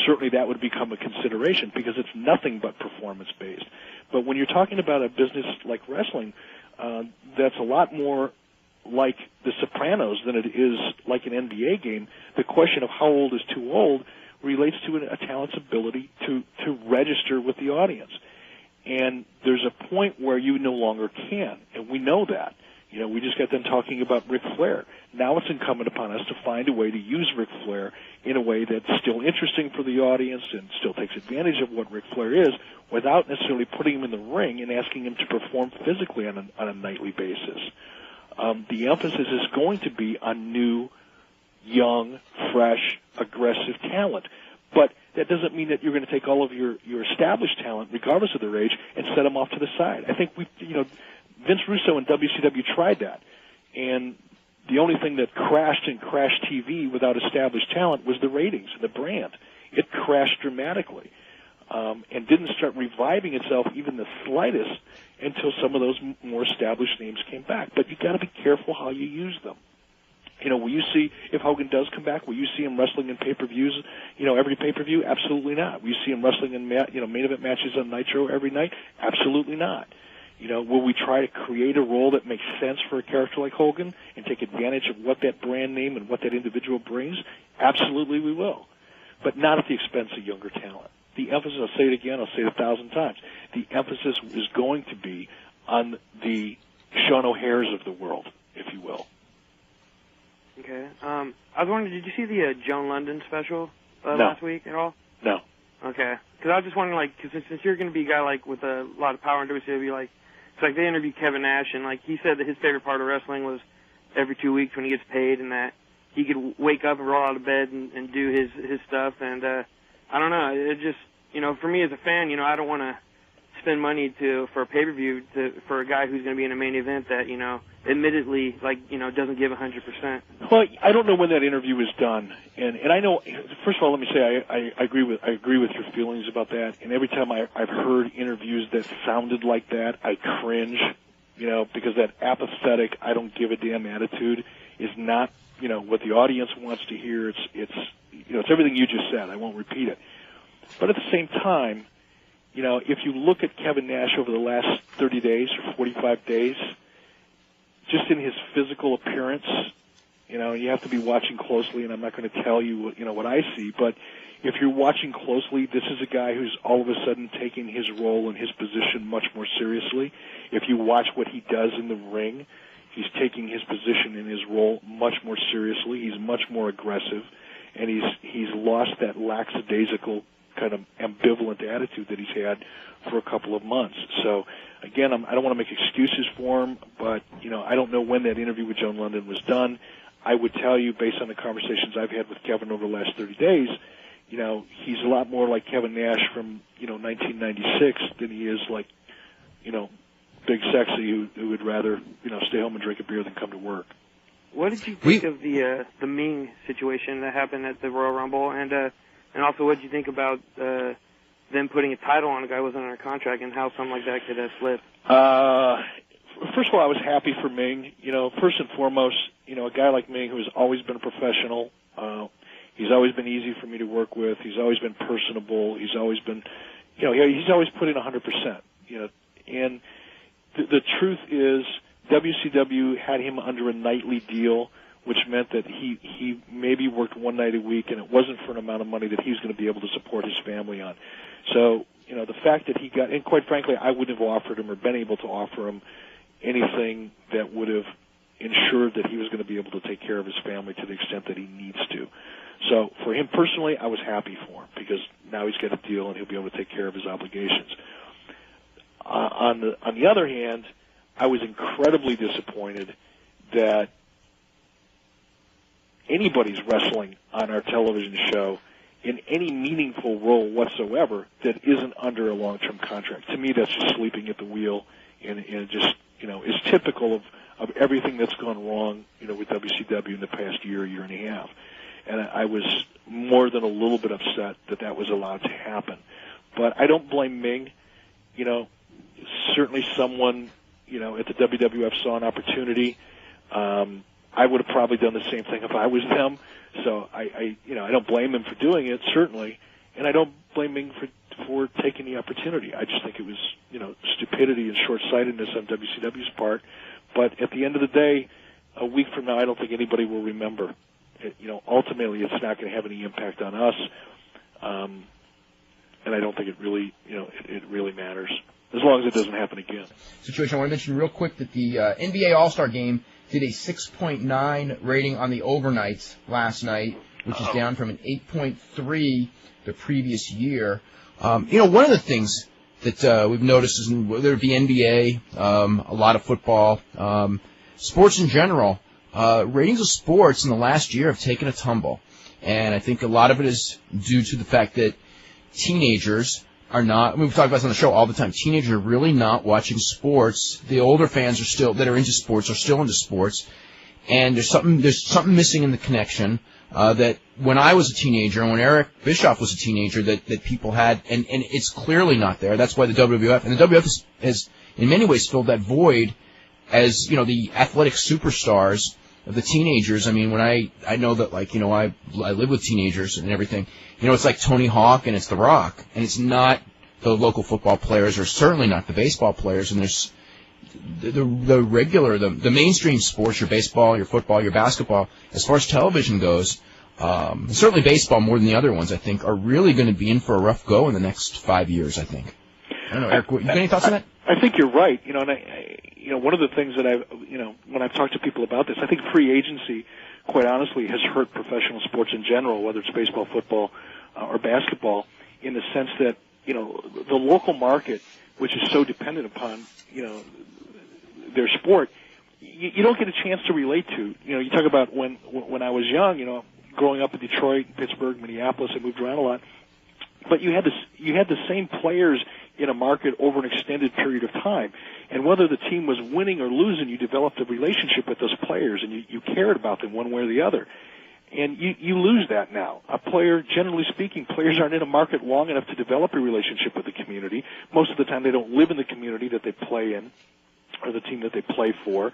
certainly that would become a consideration because it's nothing but performance-based. But when you're talking about a business like wrestling, that's a lot more like The Sopranos than it is like an NBA game. The question of how old is too old relates to a talent's ability to register with the audience. And there's a point where you no longer can, and we know that. We just got done talking about Ric Flair. Now it's incumbent upon us to find a way to use Ric Flair in a way that's still interesting for the audience and still takes advantage of what Ric Flair is without necessarily putting him in the ring and asking him to perform physically on a nightly basis. The emphasis is going to be on new, young, fresh, aggressive talent. But that doesn't mean that you're going to take all of your established talent, regardless of their age, and set them off to the side. I think Vince Russo and WCW tried that, and the only thing that crashed TV without established talent was the ratings and the brand. It crashed dramatically and didn't start reviving itself even the slightest until some of those more established names came back. But you got to be careful how you use them. Will you see, if Hogan does come back, will you see him wrestling in pay-per-views, every pay-per-view? Absolutely not. Will you see him wrestling in main event matches on Nitro every night? Absolutely not. Will we try to create a role that makes sense for a character like Hogan and take advantage of what that brand name and what that individual brings? Absolutely we will, but not at the expense of younger talent. The emphasis, I'll say it again, I'll say it 1,000 times, the emphasis is going to be on the Sean O'Hares of the world, if you will. Okay. I was wondering, did you see the Joan London special last week at all? No. Okay. Because I was just wondering, because since you're going to be a guy, with a lot of power in WCW, it's they interviewed Kevin Nash, and, he said that his favorite part of wrestling was every 2 weeks when he gets paid and that he could wake up and roll out of bed and do his stuff. And, I don't know. It just, for me as a fan, I don't want to spend money for a pay-per-view for a guy who's going to be in a main event that, admittedly, doesn't give 100%. Well, I don't know when that interview was done, and I know. First of all, let me say I agree with your feelings about that. And every time I've heard interviews that sounded like that, I cringe, because that apathetic, I don't give a damn attitude is not, what the audience wants to hear. It's everything you just said. I won't repeat it, but at the same time, if you look at Kevin Nash over the last 30 days or 45 days. Just in his physical appearance, you have to be watching closely, and I'm not going to tell you what I see, but if you're watching closely, this is a guy who's all of a sudden taking his role and his position much more seriously. If you watch what he does in the ring, he's taking his position and his role much more seriously. He's much more aggressive, and he's lost that lackadaisical kind of ambivalent attitude that he's had for a couple of months. So, again, I don't want to make excuses for him, but, I don't know when that interview with Joan London was done. I would tell you, based on the conversations I've had with Kevin over the last 30 days, he's a lot more like Kevin Nash from, 1996 than he is like, Big Sexy who would rather, stay home and drink a beer than come to work. What did you think of the Ming situation that happened at the Royal Rumble, and also what did you think about them putting a title on a guy who wasn't under contract and how something like that could have slipped? First of all, I was happy for Ming. First and foremost, a guy like Ming who has always been a professional. He's always been easy for me to work with. He's always been personable. He's always been, he's always put in 100%. And the truth is, WCW had him under a nightly deal, which meant that he maybe worked one night a week, and it wasn't for an amount of money that he was going to be able to support his family on. So, the fact that he got, and quite frankly, I wouldn't have offered him or been able to offer him anything that would have ensured that he was going to be able to take care of his family to the extent that he needs to. So for him personally, I was happy for him because now he's got a deal and he'll be able to take care of his obligations. On the other hand, I was incredibly disappointed that anybody's wrestling on our television show in any meaningful role whatsoever that isn't under a long-term contract. To me, that's just sleeping at the wheel, and it just, is typical of everything that's gone wrong, with WCW in the past year and a half. And I was more than a little bit upset that was allowed to happen. But I don't blame Ming. Certainly someone, at the WWF saw an opportunity. I would have probably done the same thing if I was them. So I don't blame him for doing it, certainly, and I don't blame Ming for taking the opportunity. I just think it was, stupidity and short-sightedness on WCW's part. But at the end of the day, a week from now, I don't think anybody will remember. Ultimately, it's not going to have any impact on us, and I don't think it really, it really matters, as long as it doesn't happen again. Situation. I want to mention real quick that the NBA All-Star Game did a 6.9 rating on the overnights last night, which is down from an 8.3 the previous year. One of the things that we've noticed is whether it be NBA, a lot of football, sports in general, ratings of sports in the last year have taken a tumble. And I think a lot of it is due to the fact that teenagers are not, we talk about this on the show all the time, teenagers are really not watching sports. The older fans that are into sports are still into sports. And there's something missing in the connection that when I was a teenager and when Eric Bischoff was a teenager that people had, and it's clearly not there. That's why the WWF, and the WWF has in many ways filled that void as, the athletic superstars of the teenagers. I mean, when I know that, I live with teenagers and everything, it's like Tony Hawk and it's The Rock, and it's not the local football players, or certainly not the baseball players, and there's the mainstream sports, your baseball, your football, your basketball, as far as television goes, certainly baseball more than the other ones, I think, are really going to be in for a rough go in the next 5 years, I think. I don't know, Eric, you got any thoughts on that? I think you're right. And one of the things that when I've talked to people about this, I think free agency, quite honestly, has hurt professional sports in general, whether it's baseball, football, or basketball, in the sense that, the local market, which is so dependent upon, their sport, you don't get a chance to relate to. You talk about when I was young, growing up in Detroit, Pittsburgh, Minneapolis, I moved around a lot, but you had the same players in a market over an extended period of time. And whether the team was winning or losing, you developed a relationship with those players, and you cared about them one way or the other. And you lose that now. A player, generally speaking, players aren't in a market long enough to develop a relationship with the community. Most of the time they don't live in the community that they play in or the team that they play for.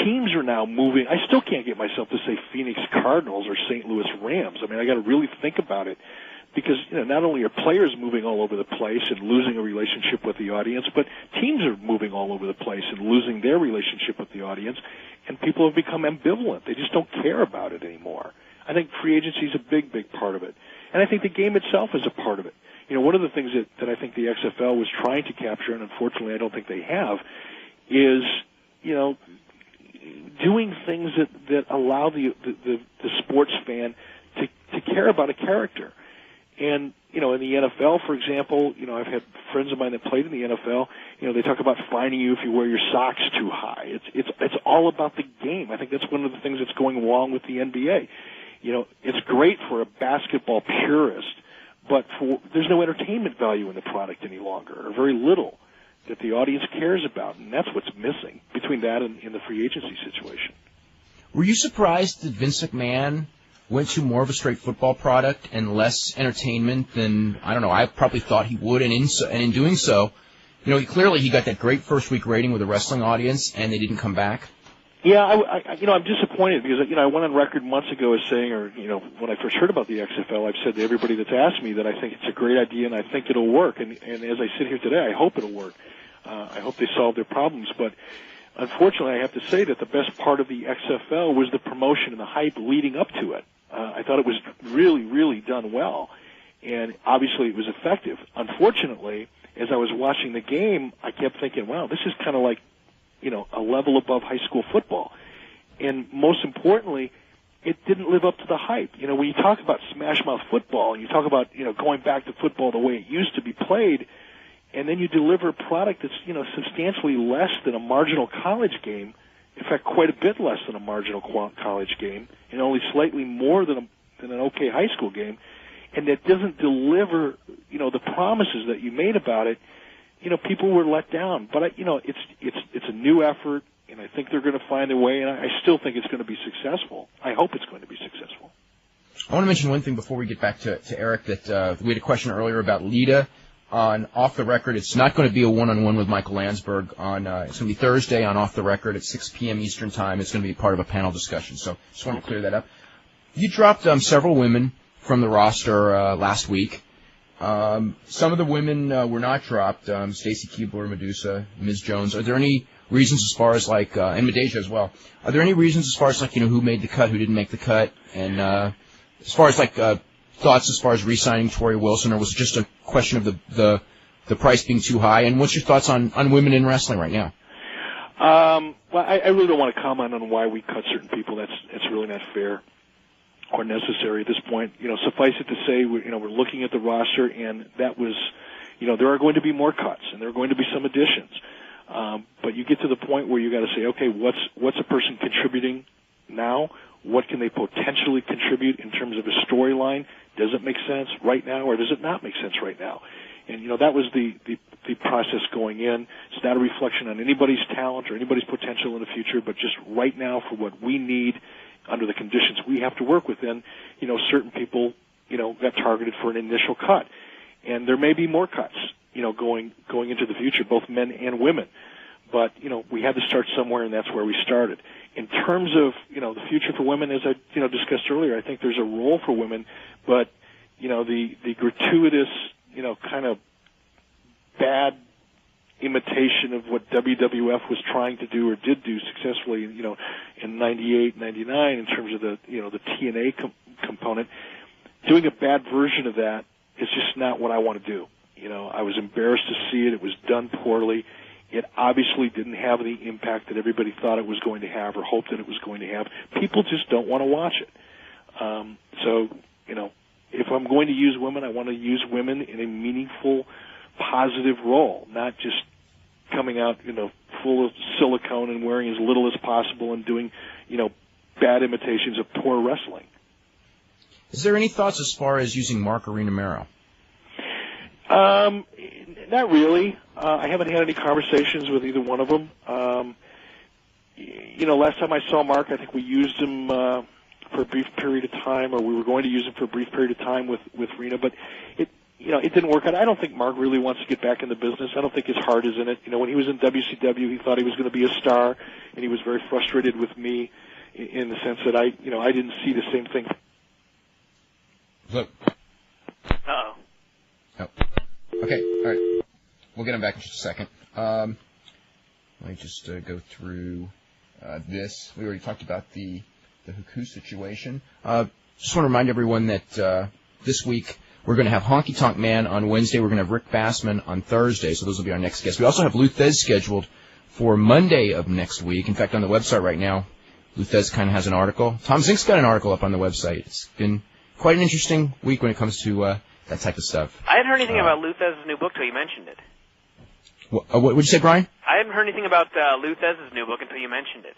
Teams are now moving. I still can't get myself to say Phoenix Cardinals or St. Louis Rams. I mean, I got to really think about it. Because not only are players moving all over the place and losing a relationship with the audience, but teams are moving all over the place and losing their relationship with the audience, and people have become ambivalent. They just don't care about it anymore. I think free agency is a big, big part of it. And I think the game itself is a part of it. One of the things that I think the XFL was trying to capture, and unfortunately I don't think they have, is, doing things that allow the sports fan to care about a character. And, in the NFL, for example, I've had friends of mine that played in the NFL, they talk about fining you if you wear your socks too high. It's all about the game. I think that's one of the things that's going wrong with the NBA. It's great for a basketball purist, but there's no entertainment value in the product any longer, or very little, that the audience cares about, and that's what's missing between that and the free agency situation. Were you surprised that Vince McMahon went to more of a straight football product and less entertainment than, I don't know, I probably thought he would, and in doing so, clearly he got that great first week rating with a wrestling audience, and they didn't come back? Yeah, I'm disappointed because, I went on record months ago as saying, or, when I first heard about the XFL, I've said to everybody that's asked me that I think it's a great idea and I think it'll work, and as I sit here today, I hope it'll work. I hope they solve their problems, but unfortunately I have to say that the best part of the XFL was the promotion and the hype leading up to it. I thought it was really, really done well, and obviously it was effective. Unfortunately, as I was watching the game, I kept thinking, wow, this is kind of like, a level above high school football. And most importantly, it didn't live up to the hype. When you talk about smash mouth football, and you talk about, going back to football the way it used to be played, and then you deliver a product that's, substantially less than a marginal college game, in fact, quite a bit less than a marginal college game, and only slightly more than an okay high school game, and that doesn't deliver, the promises that you made about it, people were let down. But, it's a new effort, and I think they're going to find their way, and I still think it's going to be successful. I hope it's going to be successful. I want to mention one thing before we get back to Eric, that we had a question earlier about Lita on Off the Record. It's not going to be a one-on-one with Michael Landsberg. It's going to be Thursday on Off the Record at 6 p.m. Eastern Time. It's going to be part of a panel discussion, so just want to clear that up. You dropped several women from the roster last week. Some of the women were not dropped. Stacy Keebler, Medusa, Ms. Jones. Are there any reasons as far as and Medeja as well? Are there any reasons as far as who made the cut, who didn't make the cut, and as far as thoughts as far as re-signing Tori Wilson, or was it just a question of the price being too high? And what's your thoughts on women in wrestling right now? Well, I really don't want to comment on why we cut certain people. That's really not fair or necessary at this point. Suffice it to say, we're looking at the roster, and that was, there are going to be more cuts, and there are going to be some additions. But you get to the point where you got to say, okay, what's a person contributing now? What can they potentially contribute in terms of a storyline? Does it make sense right now, or does it not make sense right now? And, that was the process going in. It's not a reflection on anybody's talent or anybody's potential in the future, but just right now for what we need under the conditions we have to work within, certain people, got targeted for an initial cut. And there may be more cuts, going into the future, both men and women. But, we had to start somewhere, and that's where we started. In terms of, the future for women, as I, discussed earlier, I think there's a role for women, but, the gratuitous, kind of bad imitation of what WWF was trying to do or did do successfully, in 98, 99 in terms of the TNA component, doing a bad version of that is just not what I want to do. I was embarrassed to see it. It was done poorly. It obviously didn't have the impact that everybody thought it was going to have or hoped that it was going to have. People just don't want to watch it. So, if I'm going to use women, I want to use women in a meaningful, positive role, not just coming out, full of silicone and wearing as little as possible and doing, bad imitations of poor wrestling. Is there any thoughts as far as using Mark Arena Mero? Not really. I haven't had any conversations with either one of them. Last time I saw Mark, I think we used him for a brief period of time, or we were going to use him for a brief period of time with Rena, but it didn't work out. I don't think Mark really wants to get back in the business. I don't think his heart is in it. When he was in WCW, he thought he was going to be a star, and he was very frustrated with me in the sense that I didn't see the same thing. Look. Uh-oh. Oh. Okay, all right. We'll get him back in just a second. Let me just go through this. We already talked about the Haku situation. Just want to remind everyone that this week we're going to have Honky Tonk Man on Wednesday. We're going to have Rick Bassman on Thursday, so those will be our next guests. We also have Luthez scheduled for Monday of next week. In fact, on the website right now, Luthez kind of has an article. Tom Zink's got an article up on the website. It's been quite an interesting week when it comes to that type of stuff. I hadn't heard anything about Luthez's new book till you mentioned it. What did you say, Brian? I hadn't heard anything about Luthez's new book until you mentioned it.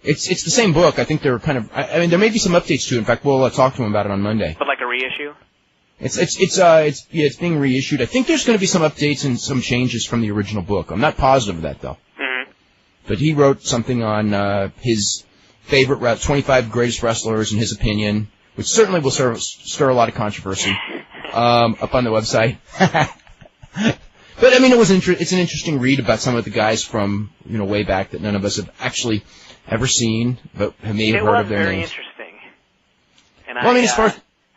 It's the same book. I think they're kind of. I mean, there may be some updates to it. In fact, we'll talk to him about it on Monday. But like a reissue? It's being reissued. I think there's going to be some updates and some changes from the original book. I'm not positive of that though. Mm-hmm. But he wrote something on his favorite 25 greatest wrestlers in his opinion, which certainly will stir a lot of controversy up on the website. But I mean, it's an interesting read about some of the guys from way back that none of us have actually ever seen, but may have heard of their names. It was very interesting. And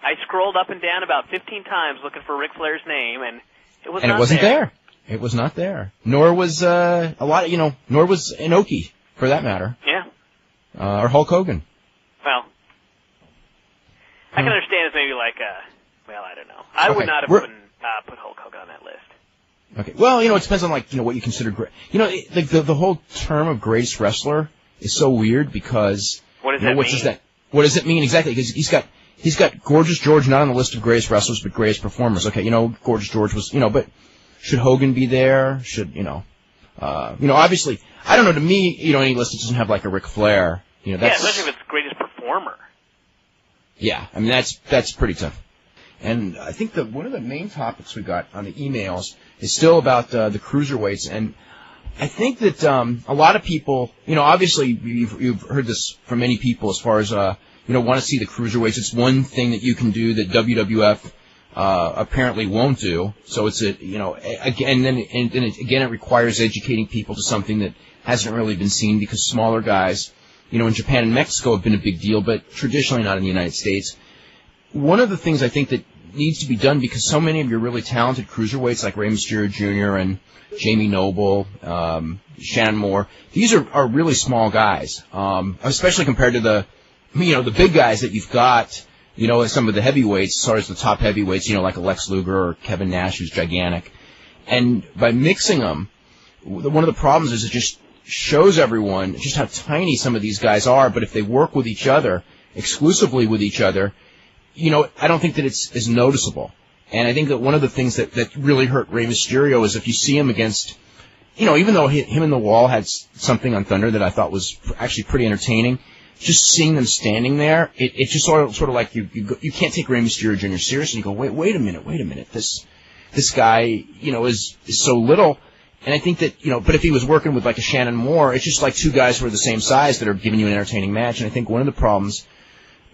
I scrolled up and down about 15 times looking for Ric Flair's name, and it was not there. And it wasn't there. It was not there. Nor was nor was Inoki, for that matter. Yeah. Or Hulk Hogan. Well, I can understand it's maybe like I don't know. I would not have put Hulk Hogan on that list. Okay. Well, it depends on what you consider great. The whole term of greatest wrestler is so weird because what does that mean? What does it mean exactly? Because he's got Gorgeous George not on the list of greatest wrestlers but greatest performers. Okay, Gorgeous George was but should Hogan be there? Should, obviously, I don't know, to me, any list that doesn't have like a Ric Flair, that's... Yeah, especially if it's greatest performer. Yeah, I mean, that's pretty tough. And I think that one of the main topics we got on the emails is still about the cruiserweights. And I think that a lot of people, obviously you've heard this from many people as far as, want to see the cruiserweights. It's one thing that you can do that WWF apparently won't do. So it's again, it requires educating people to something that hasn't really been seen, because smaller guys, in Japan and Mexico have been a big deal, but traditionally not in the United States. One of the things I think that needs to be done, because so many of your really talented cruiserweights like Rey Mysterio Jr. and Jamie Noble, Shannon Moore, these are really small guys, especially compared to the big guys that you've got, some of the heavyweights, as far as the top heavyweights, like a Lex Luger or Kevin Nash, who's gigantic. And by mixing them, one of the problems is it just shows everyone just how tiny some of these guys are, but if they work with each other, exclusively with each other, I don't think that it's as noticeable. And I think that one of the things that really hurt Rey Mysterio is if you see him against, even though him and the Wall had something on Thunder that I thought was actually pretty entertaining, just seeing them standing there, it just sort of like you can't take Rey Mysterio Jr. seriously. You go, wait a minute, this guy, is so little. And I think that, but if he was working with like a Shannon Moore, it's just like two guys who are the same size that are giving you an entertaining match. And I think one of the problems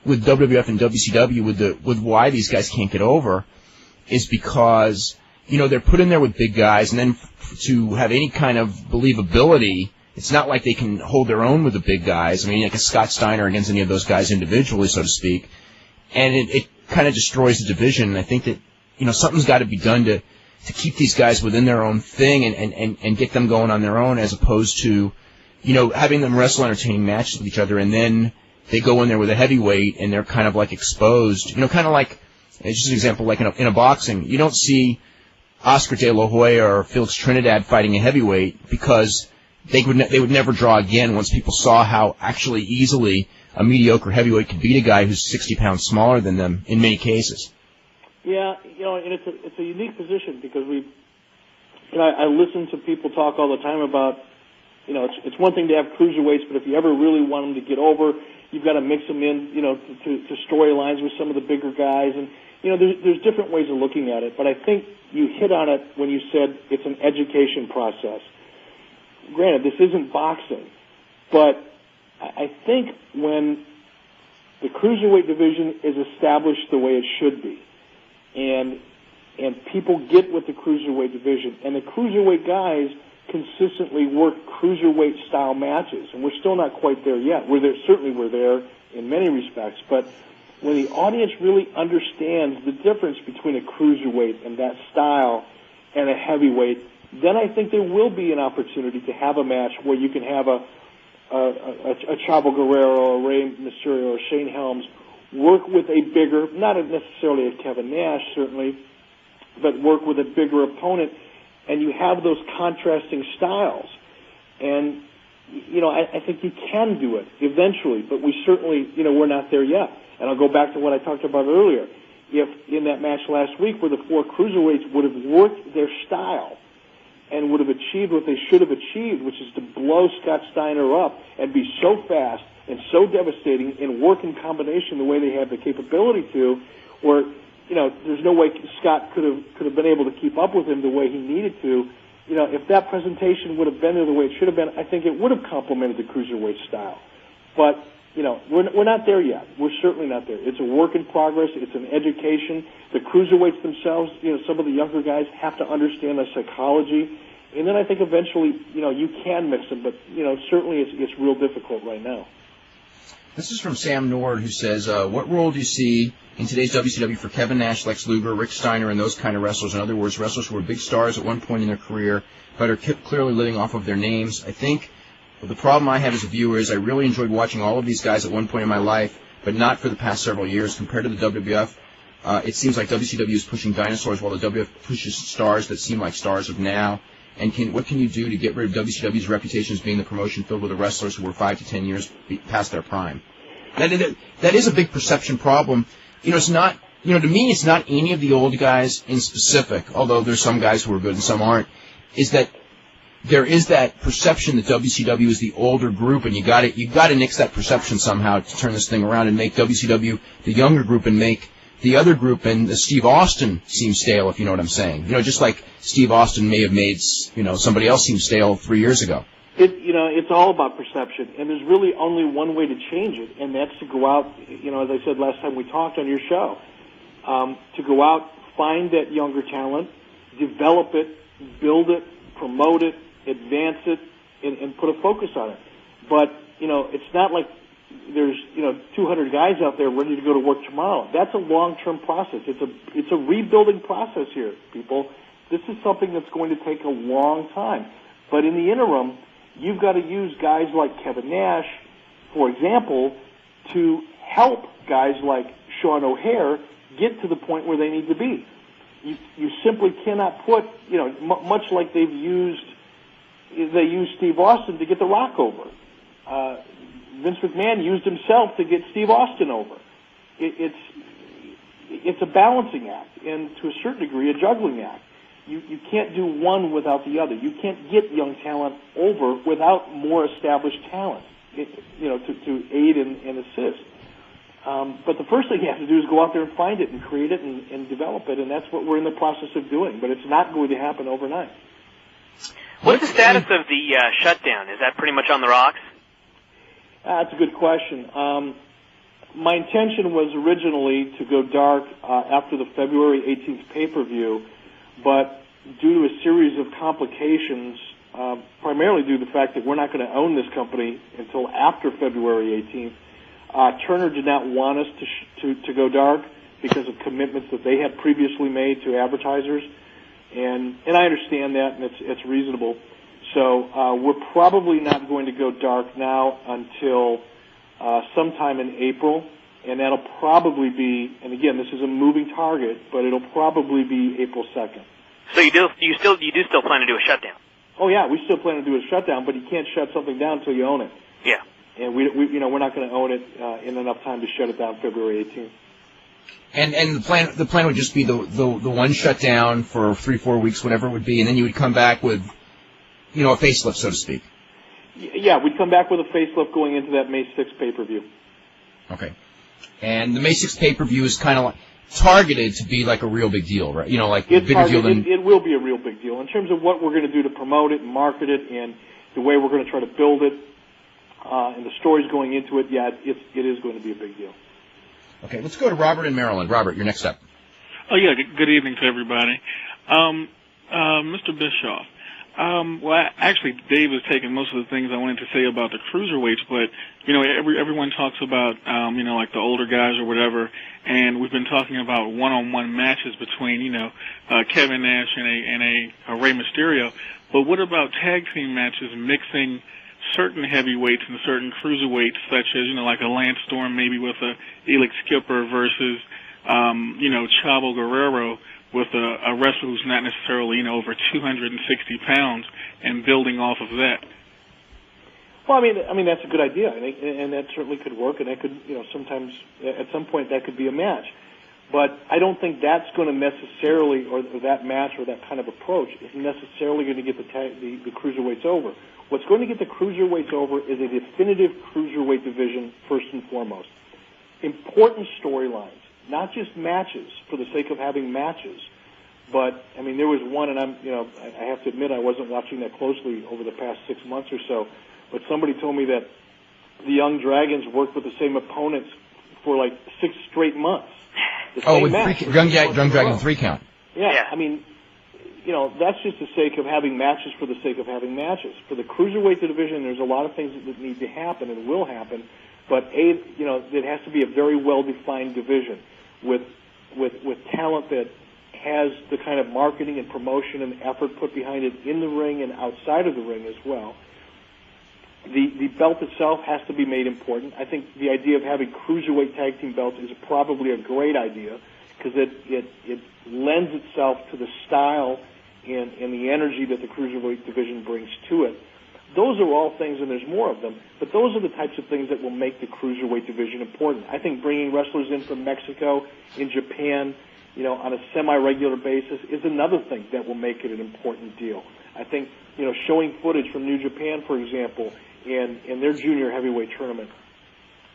with WWF and WCW with why these guys can't get over is because, they're put in there with big guys, and then to have any kind of believability, it's not like they can hold their own with the big guys. I mean, like a Scott Steiner against any of those guys individually, so to speak. And it kind of destroys the division. And I think that, something's got to be done to keep these guys within their own thing and get them going on their own, as opposed to, having them wrestle entertaining matches with each other, and then they go in there with a heavyweight and they're kind of like exposed. Kind of like, just an example, like in a boxing, you don't see Oscar De La Hoya or Felix Trinidad fighting a heavyweight, because they would never draw again once people saw how actually easily a mediocre heavyweight could beat a guy who's 60 pounds smaller than them in many cases. Yeah, and it's a unique position, because I listen to people talk all the time about, it's one thing to have cruiserweights, but if you ever really want them to get over, you've got to mix them in, to storylines with some of the bigger guys, and there's different ways of looking at it. But I think you hit on it when you said it's an education process. Granted, this isn't boxing, but I think when the cruiserweight division is established the way it should be, and people get with the cruiserweight division, and the cruiserweight guys consistently work cruiserweight style matches, and we're still not quite there yet. We're there in many respects, but when the audience really understands the difference between a cruiserweight and that style and a heavyweight, then I think there will be an opportunity to have a match where you can have a Chavo Guerrero or Rey Mysterio or Shane Helms work with a bigger, not necessarily a Kevin Nash certainly, but work with a bigger opponent, and you have those contrasting styles. And, I think you can do it eventually, but we certainly, we're not there yet. And I'll go back to what I talked about earlier. If in that match last week where the four cruiserweights would have worked their style and would have achieved what they should have achieved, which is to blow Scott Steiner up and be so fast and so devastating and work in combination the way they have the capability to, where, there's no way Scott could have been able to keep up with him the way he needed to. If that presentation would have been there the way it should have been, I think it would have complemented the cruiserweight style. But, we're not there yet. We're certainly not there. It's a work in progress. It's an education. The cruiserweights themselves, some of the younger guys have to understand the psychology. And then I think eventually, you can mix them, but, certainly it's real difficult right now. This is from Sam Nord, who says, what role do you see in today's WCW for Kevin Nash, Lex Luger, Rick Steiner, and those kind of wrestlers? In other words, wrestlers who were big stars at one point in their career, but are clearly living off of their names. I think the problem I have as a viewer is I really enjoyed watching all of these guys at one point in my life, but not for the past several years. Compared to the WWF, it seems like WCW is pushing dinosaurs while the WWF pushes stars that seem like stars of now. And what can you do to get rid of WCW's reputation as being the promotion filled with the wrestlers who were 5 to 10 years past their prime? That is a big perception problem. It's not to me, it's not any of the old guys in specific, although there's some guys who are good and some aren't, is that there is that perception that WCW is the older group, and you got to nix that perception somehow to turn this thing around and make WCW the younger group and make the other group and Steve Austin seem stale, if you know what I'm saying. Just like Steve Austin may have made, somebody else seem stale 3 years ago. It's all about perception, and there's really only one way to change it, and that's to go out, as I said last time we talked on your show, to go out, find that younger talent, develop it, build it, promote it, advance it, and put a focus on it. But, it's not like there's 200 guys out there ready to go to work tomorrow. That's a long-term process. It's a rebuilding process here, people. This is something that's going to take a long time. But in the interim, you've got to use guys like Kevin Nash, for example, to help guys like Sean O'Hare get to the point where they need to be. You simply cannot put, much like they used Steve Austin to get The Rock over. Vince McMahon used himself to get Steve Austin over. It's a balancing act, and to a certain degree, a juggling act. You can't do one without the other. You can't get young talent over without more established talent, to aid and assist. But the first thing you have to do is go out there and find it and create it and develop it, and that's what we're in the process of doing. But it's not going to happen overnight. What's the status of the shutdown? Is that pretty much on the rocks? That's a good question. My intention was originally to go dark after the February 18th pay-per-view, but due to a series of complications, primarily due to the fact that we're not going to own this company until after February 18th, Turner did not want us to go dark because of commitments that they had previously made to advertisers, and I understand that, and it's reasonable. So we're probably not going to go dark now until sometime in April, and that'll probably be, and again, this is a moving target, but it'll probably be April 2nd. So you do still plan to do a shutdown? Oh yeah, we still plan to do a shutdown, but you can't shut something down until you own it. Yeah. And we're not going to own it in enough time to shut it down February 18th. And the plan would just be the one shutdown for 3-4 weeks, whatever it would be, and then you would come back with, a facelift, so to speak. Yeah, we'd come back with a facelift going into that May 6th pay-per-view. Okay. And the May 6th pay-per-view is kind of like targeted to be like a real big deal, right? Like a bigger deal than... It will be a real big deal. In terms of what we're going to do to promote it and market it and the way we're going to try to build it and the stories going into it, yeah, it is going to be a big deal. Okay, let's go to Robert in Maryland. Robert, you're next up. Oh, yeah, good evening to everybody. Mr. Bischoff, actually, Dave has taken most of the things I wanted to say about the cruiserweights, but, everyone talks about, like the older guys or whatever, and we've been talking about one-on-one matches between, Kevin Nash and a Rey Mysterio, but what about tag team matches mixing certain heavyweights and certain cruiserweights, such as, like a Lance Storm maybe with a Elix Skipper versus, Chavo Guerrero with a wrestler who's not necessarily, over 260 pounds, and building off of that? Well, I mean that's a good idea, and that certainly could work, and that could, sometimes at some point that could be a match. But I don't think that's going to necessarily, or that match or that kind of approach is necessarily going to get the cruiserweights over. What's going to get the cruiserweights over is a definitive cruiserweight division first and foremost. Important storylines, not just matches for the sake of having matches. But there was one, and I have to admit I wasn't watching that closely over the past 6 months or so. But somebody told me that the Young Dragons worked with the same opponents for like 6 straight months. With Young Dragon 3 count. Yeah, that's just the sake of having matches for the sake of having matches. For the cruiserweight division, there's a lot of things that need to happen and will happen, but it has to be a very well-defined division with talent that has the kind of marketing and promotion and effort put behind it in the ring and outside of the ring as well. The belt itself has to be made important. I think the idea of having cruiserweight tag team belts is probably a great idea because it lends itself to the style and the energy that the cruiserweight division brings to it. Those are all things, and there's more of them, but those are the types of things that will make the cruiserweight division important. I think bringing wrestlers in from Mexico, in Japan, on a semi-regular basis is another thing that will make it an important deal. I think, showing footage from New Japan, for example, in their junior heavyweight tournament,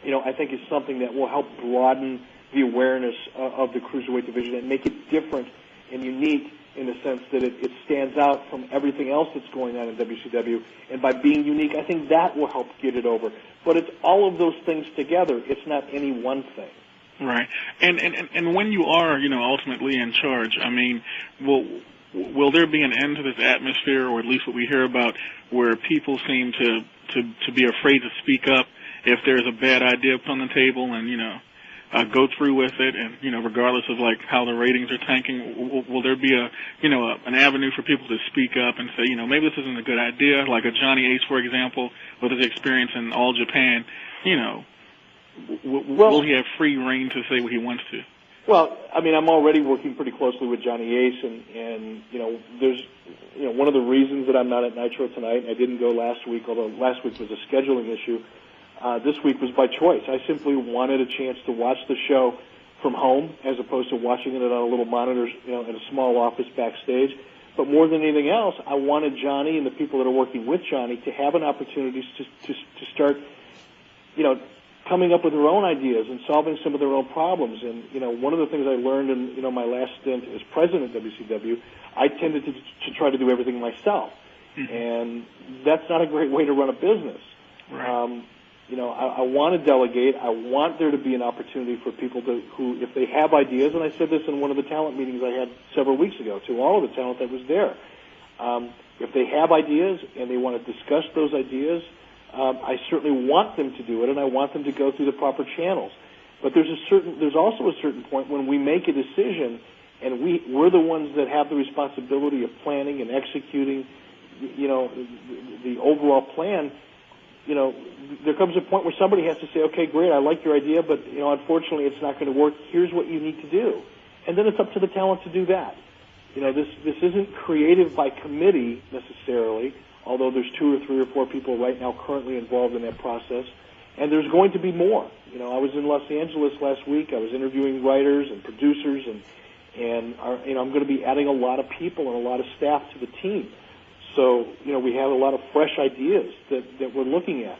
I think is something that will help broaden the awareness of the cruiserweight division and make it different and unique in the sense that it stands out from everything else that's going on in WCW. And by being unique, I think that will help get it over. But it's all of those things together. It's not any one thing. Right. And when you are, ultimately in charge, I mean, will there be an end to this atmosphere, or at least what we hear about, where people seem to be afraid to speak up if there's a bad idea put on the table and, go through with it, and regardless of like how the ratings are tanking, will there be an avenue for people to speak up and say, maybe this isn't a good idea, like a Johnny Ace, for example, with his experience in All Japan, will he have free reign to say what he wants to? Well, I mean, I'm already working pretty closely with Johnny Ace, and there's one of the reasons that I'm not at Nitro tonight, and I didn't go last week, although last week was a scheduling issue. This week was by choice. I simply wanted a chance to watch the show from home as opposed to watching it on a little monitor, in a small office backstage. But more than anything else, I wanted Johnny and the people that are working with Johnny to have an opportunity to start, coming up with their own ideas and solving some of their own problems. And, one of the things I learned in, my last stint as president of WCW, I tended to try to do everything myself. Mm-hmm. And that's not a great way to run a business. Right. I want to delegate. I want there to be an opportunity for people who, if they have ideas, and I said this in one of the talent meetings I had several weeks ago to all of the talent that was there. If they have ideas and they want to discuss those ideas, I certainly want them to do it, and I want them to go through the proper channels. But there's also a certain point when we make a decision, and we're the ones that have the responsibility of planning and executing, the overall plan. There comes a point where somebody has to say, okay, great, I like your idea, but, unfortunately it's not going to work. Here's what you need to do. And then it's up to the talent to do that. This isn't creative by committee necessarily, although there's 2 or 3 or 4 people right now currently involved in that process. And there's going to be more. I was in Los Angeles last week. I was interviewing writers and producers, and I'm going to be adding a lot of people and a lot of staff to the team. So, we have a lot of fresh ideas that we're looking at.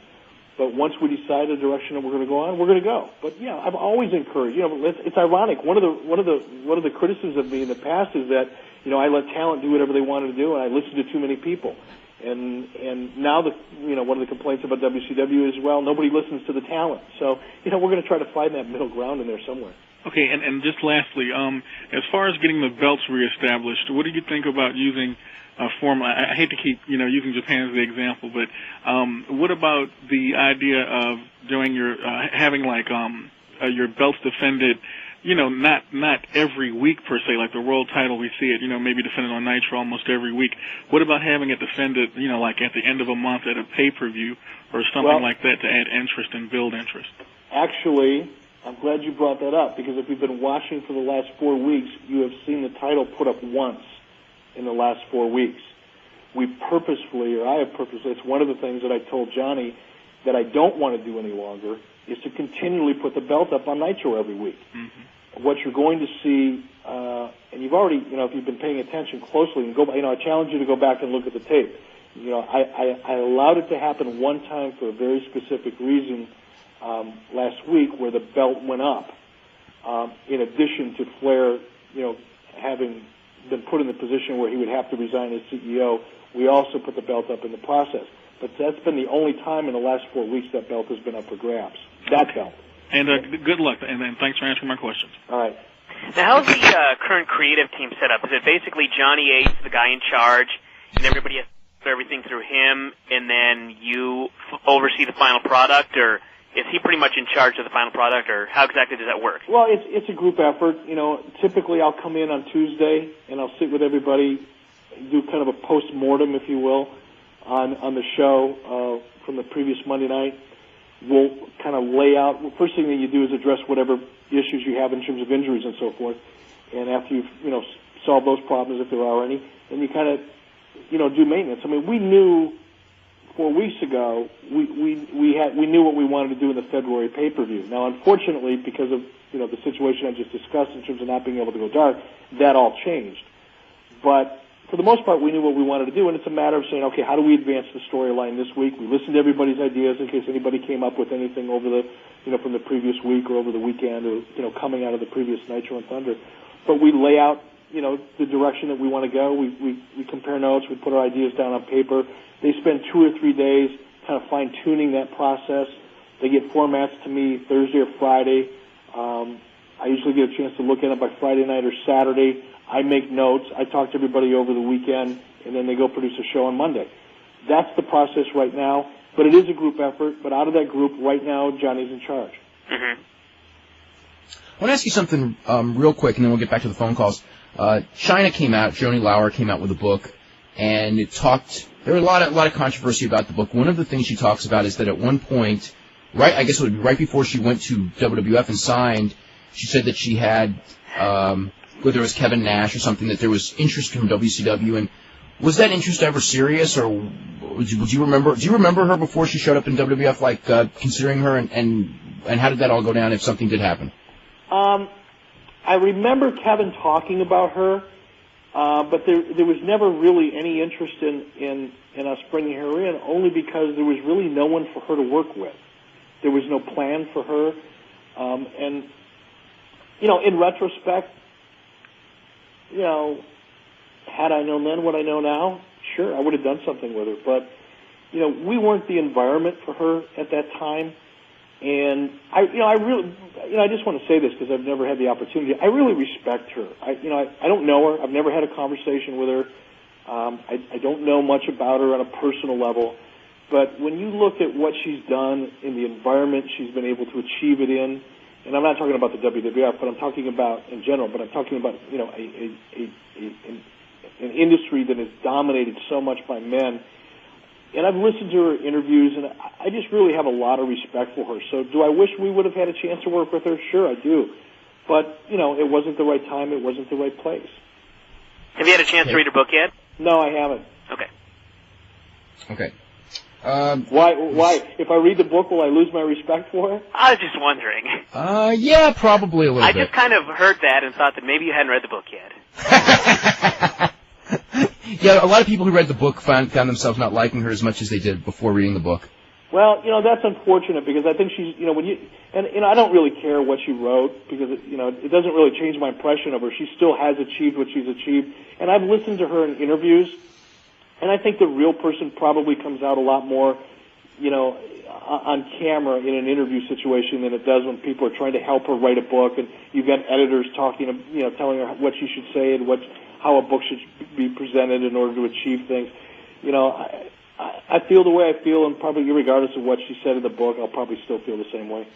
But once we decide the direction that we're going to go on, we're going to go. But I've always encouraged. It's ironic. One of the criticisms of me in the past is that I let talent do whatever they wanted to do, and I listened to too many people. And now one of the complaints about WCW is, well, nobody listens to the talent. So we're going to try to find that middle ground in there somewhere. Okay, and just lastly, as far as getting the belts reestablished, what do you think about using a form? I hate to keep using Japan as the example, but what about the idea of doing having your belts defended? Not every week per se, like the world title we see it, maybe defended on Nitro almost every week. What about having it defended, like at the end of a month at a pay-per-view or something like that to add interest and build interest? Actually, I'm glad you brought that up, because if you've been watching for the last 4 weeks, you have seen the title put up once in the last 4 weeks. I have purposefully, it's one of the things that I told Johnny that I don't want to do any longer, is to continually put the belt up on Nitro every week. Mm-hmm. What you're going to see, and you've already, if you've been paying attention closely, and I challenge you to go back and look at the tape. I allowed it to happen one time for a very specific reason last week, where the belt went up. In addition to Flair, having been put in the position where he would have to resign as CEO, we also put the belt up in the process. But that's been the only time in the last 4 weeks that belt has been up for grabs. That belt. And good luck, and thanks for answering my questions. All right. Now, how's the current creative team set up? Is it basically Johnny Ace, the guy in charge, and everybody has to do everything through him, and then you oversee the final product, or is he pretty much in charge of the final product, or how exactly does that work? Well, it's a group effort. Typically I'll come in on Tuesday, and I'll sit with everybody, do kind of a post-mortem, if you will, on the show from the previous Monday night. We'll kind of lay out. The first thing that you do is address whatever issues you have in terms of injuries and so forth. And after you've solved those problems, if there are any, then you kind of do maintenance. I mean, we knew 4 weeks ago, we knew what we wanted to do in the February pay-per-view. Now, unfortunately, because of the situation I just discussed in terms of not being able to go dark, that all changed. But for the most part, we knew what we wanted to do, and it's a matter of saying, okay, how do we advance the storyline this week? We listened to everybody's ideas in case anybody came up with anything over the, from the previous week or over the weekend or, coming out of the previous Nitro and Thunder. But we lay out, the direction that we want to go. We compare notes. We put our ideas down on paper. They spend 2 or 3 days kind of fine-tuning that process. They get formats to me Thursday or Friday. I usually get a chance to look at it by Friday night or Saturday. I make notes. I talk to everybody over the weekend, and then they go produce a show on Monday. That's the process right now, but it is a group effort. But out of that group, right now, Johnny's in charge. Mm-hmm. I want to ask you something real quick, and then we'll get back to the phone calls. China came out, Joni Lauer came out with a book, and it talked. There was a lot of controversy about the book. One of the things she talks about is that at one point, I guess it would be right before she went to WWF and signed, she said that she had, whether it was Kevin Nash or something, that there was interest from WCW. And was that interest ever serious, or do you remember her before she showed up in WWF, like considering her, and how did that all go down if something did happen? I remember Kevin talking about her, but there was never really any interest in us bringing her in, only because there was really no one for her to work with. There was no plan for her, and in retrospect, had I known then what I know now, sure, I would have done something with her. But we weren't the environment for her at that time. And I just want to say this because I've never had the opportunity. I really respect her. I don't know her. I've never had a conversation with her. I don't know much about her on a personal level. But when you look at what she's done in the environment she's been able to achieve it in, and I'm not talking about the WWF, but I'm talking about in general. But I'm talking about an industry that is dominated so much by men. And I've listened to her interviews, and I just really have a lot of respect for her. So do I wish we would have had a chance to work with her? Sure, I do. But, it wasn't the right time. It wasn't the right place. Have you had a chance to read her book yet? No, I haven't. Okay. Why? If I read the book, will I lose my respect for her? I was just wondering. Yeah, probably a little bit. I just kind of heard that and thought that maybe you hadn't read the book yet. Yeah, a lot of people who read the book found themselves not liking her as much as they did before reading the book. Well, that's unfortunate because I think she's, and I don't really care what she wrote because, it doesn't really change my impression of her. She still has achieved what she's achieved. And I've listened to her in interviews, and I think the real person probably comes out a lot more, on camera in an interview situation than it does when people are trying to help her write a book and you've got editors talking, telling her what she should say and how a book should be presented in order to achieve things. I feel the way I feel, and probably regardless of what she said in the book, I'll probably still feel the same way.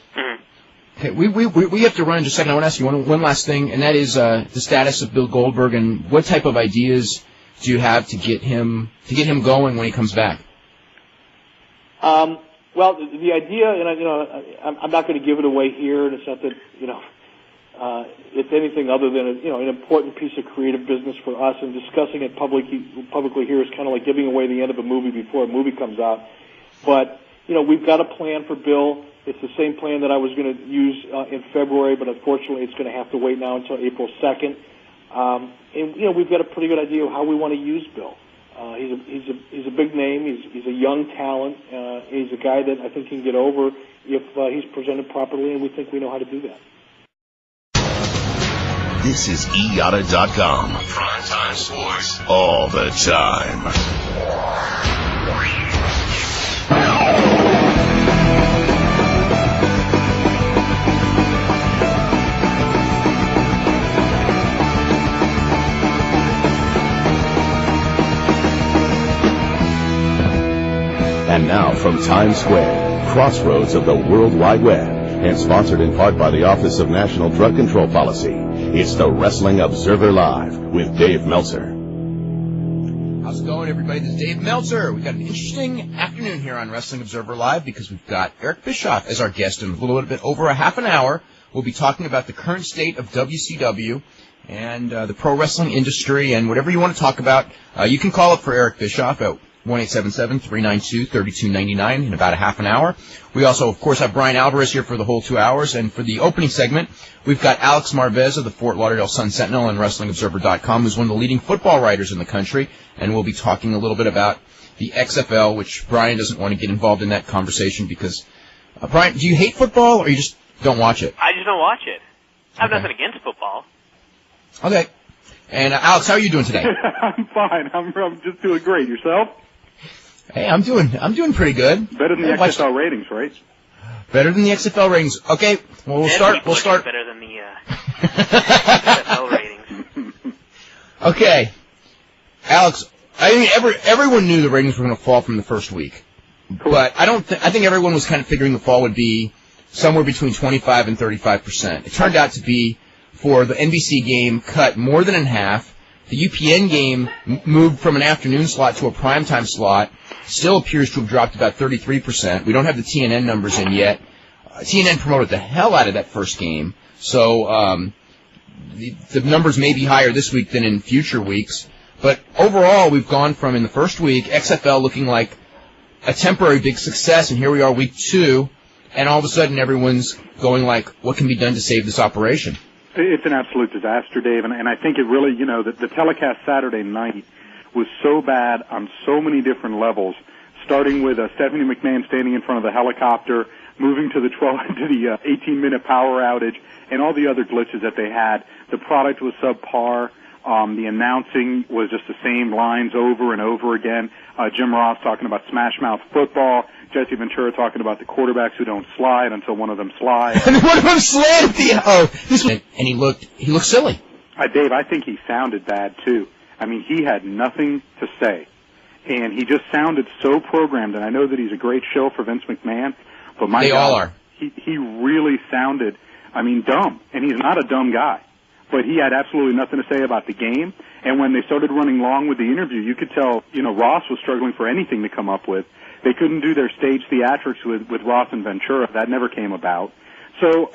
Okay, we have to run in just a second. I want to ask you one last thing, and that is the status of Bill Goldberg and what type of ideas do you have to get him going when he comes back? Well, the idea, and I'm not going to give it away here, and it's not that it's anything other than an important piece of creative business for us, and discussing it publicly here is kind of like giving away the end of a movie before a movie comes out. But we've got a plan for Bill. It's the same plan that I was going to use in February, but unfortunately, it's going to have to wait now until April 2nd. And we've got a pretty good idea of how we want to use Bill. He's a big name. He's a young talent. He's a guy that I think can get over if he's presented properly, and we think we know how to do that. This is IATA.com. Primetime sports all the time. And now from Times Square, crossroads of the World Wide Web, and sponsored in part by the Office of National Drug Control Policy, it's the Wrestling Observer Live with Dave Meltzer. How's it going, everybody? This is Dave Meltzer. We've got an interesting afternoon here on Wrestling Observer Live because we've got Eric Bischoff as our guest in a little bit over a half an hour. We'll be talking about the current state of WCW and the pro wrestling industry and whatever you want to talk about. You can call up for Eric Bischoff at 1-877-392-3299 in about a half an hour. We also, of course, have Brian Alvarez here for the whole 2 hours. And for the opening segment, we've got Alex Marvez of the Fort Lauderdale Sun-Sentinel and WrestlingObserver.com, who's one of the leading football writers in the country. And we'll be talking a little bit about the XFL, which Brian doesn't want to get involved in that conversation because, Brian, do you hate football or you just don't watch it? I just don't watch it. I have nothing against football. Okay. And Alex, how are you doing today? I'm fine. I'm just doing great. Yourself? Hey, I'm doing pretty good. Better than the XFL ratings, right? Better than the XFL ratings. Okay. Well, we'll start. Better than the XFL ratings. Okay, Alex. I mean, everyone knew the ratings were going to fall from the first week, but I think everyone was kind of figuring the fall would be somewhere between 25 and 35%. It turned out to be, for the NBC game, cut more than in half. The UPN game moved from an afternoon slot to a primetime slot. Still appears to have dropped about 33%. We don't have the TNN numbers in yet. TNN promoted the hell out of that first game, so the numbers may be higher this week than in future weeks. But overall, we've gone from, in the first week, XFL looking like a temporary big success, and here we are week 2, and all of a sudden everyone's going like, what can be done to save this operation? It's an absolute disaster, Dave, and I think it really, the telecast Saturday night was so bad on so many different levels, starting with Stephanie McMahon standing in front of the helicopter, moving to the 18-minute power outage, and all the other glitches that they had. The product was subpar. The announcing was just the same lines over and over again. Jim Ross talking about Smash Mouth football. Jesse Ventura talking about the quarterbacks who don't slide until one of them slides. And one of them slid at the and he looked silly. Dave, I think he sounded bad too. I mean, he had nothing to say, and he just sounded so programmed. And I know that he's a great shill for Vince McMahon, but my God, all are. He really sounded, dumb, and he's not a dumb guy. But he had absolutely nothing to say about the game. And when they started running long with the interview, you could tell, Ross was struggling for anything to come up with. They couldn't do their stage theatrics with Ross and Ventura. That never came about. So,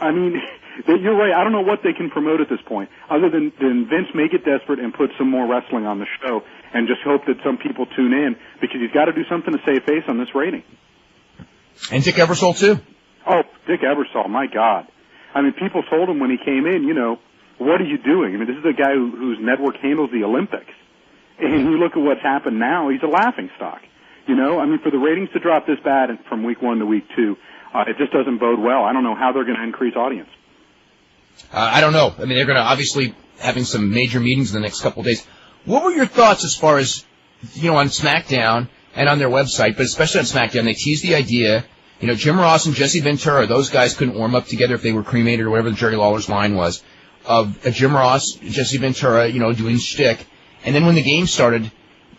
you're right. I don't know what they can promote at this point, other than Vince may get desperate and put some more wrestling on the show and just hope that some people tune in, because he's got to do something to save face on this rating. And Dick Ebersol, too. Oh, Dick Ebersol, my God. People told him when he came in, what are you doing? This is a guy whose network handles the Olympics. And you look at what's happened now, he's a laughingstock. For the ratings to drop this bad from week 1 to week 2, it just doesn't bode well. I don't know how they're going to increase audience. I don't know. They're going to obviously having some major meetings in the next couple of days. What were your thoughts as far as, on SmackDown and on their website, but especially on SmackDown, they teased the idea, Jim Ross and Jesse Ventura, those guys couldn't warm up together if they were cremated or whatever Jerry Lawler's line was, of Jim Ross, Jesse Ventura, doing shtick. And then when the game started,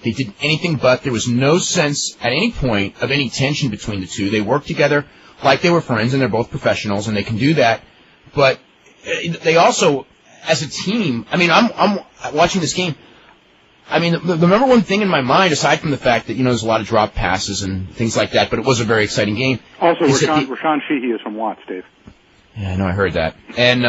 they did anything but. There was no sense at any point of any tension between the two. They worked together like they were friends, and they're both professionals, and they can do that. But they also, as a team, I'm watching this game. The number one thing in my mind, aside from the fact that, there's a lot of drop passes and things like that, but it was a very exciting game. Also, Rashawn Sheehy is from Watts, Dave. Yeah, I know, I heard that. And,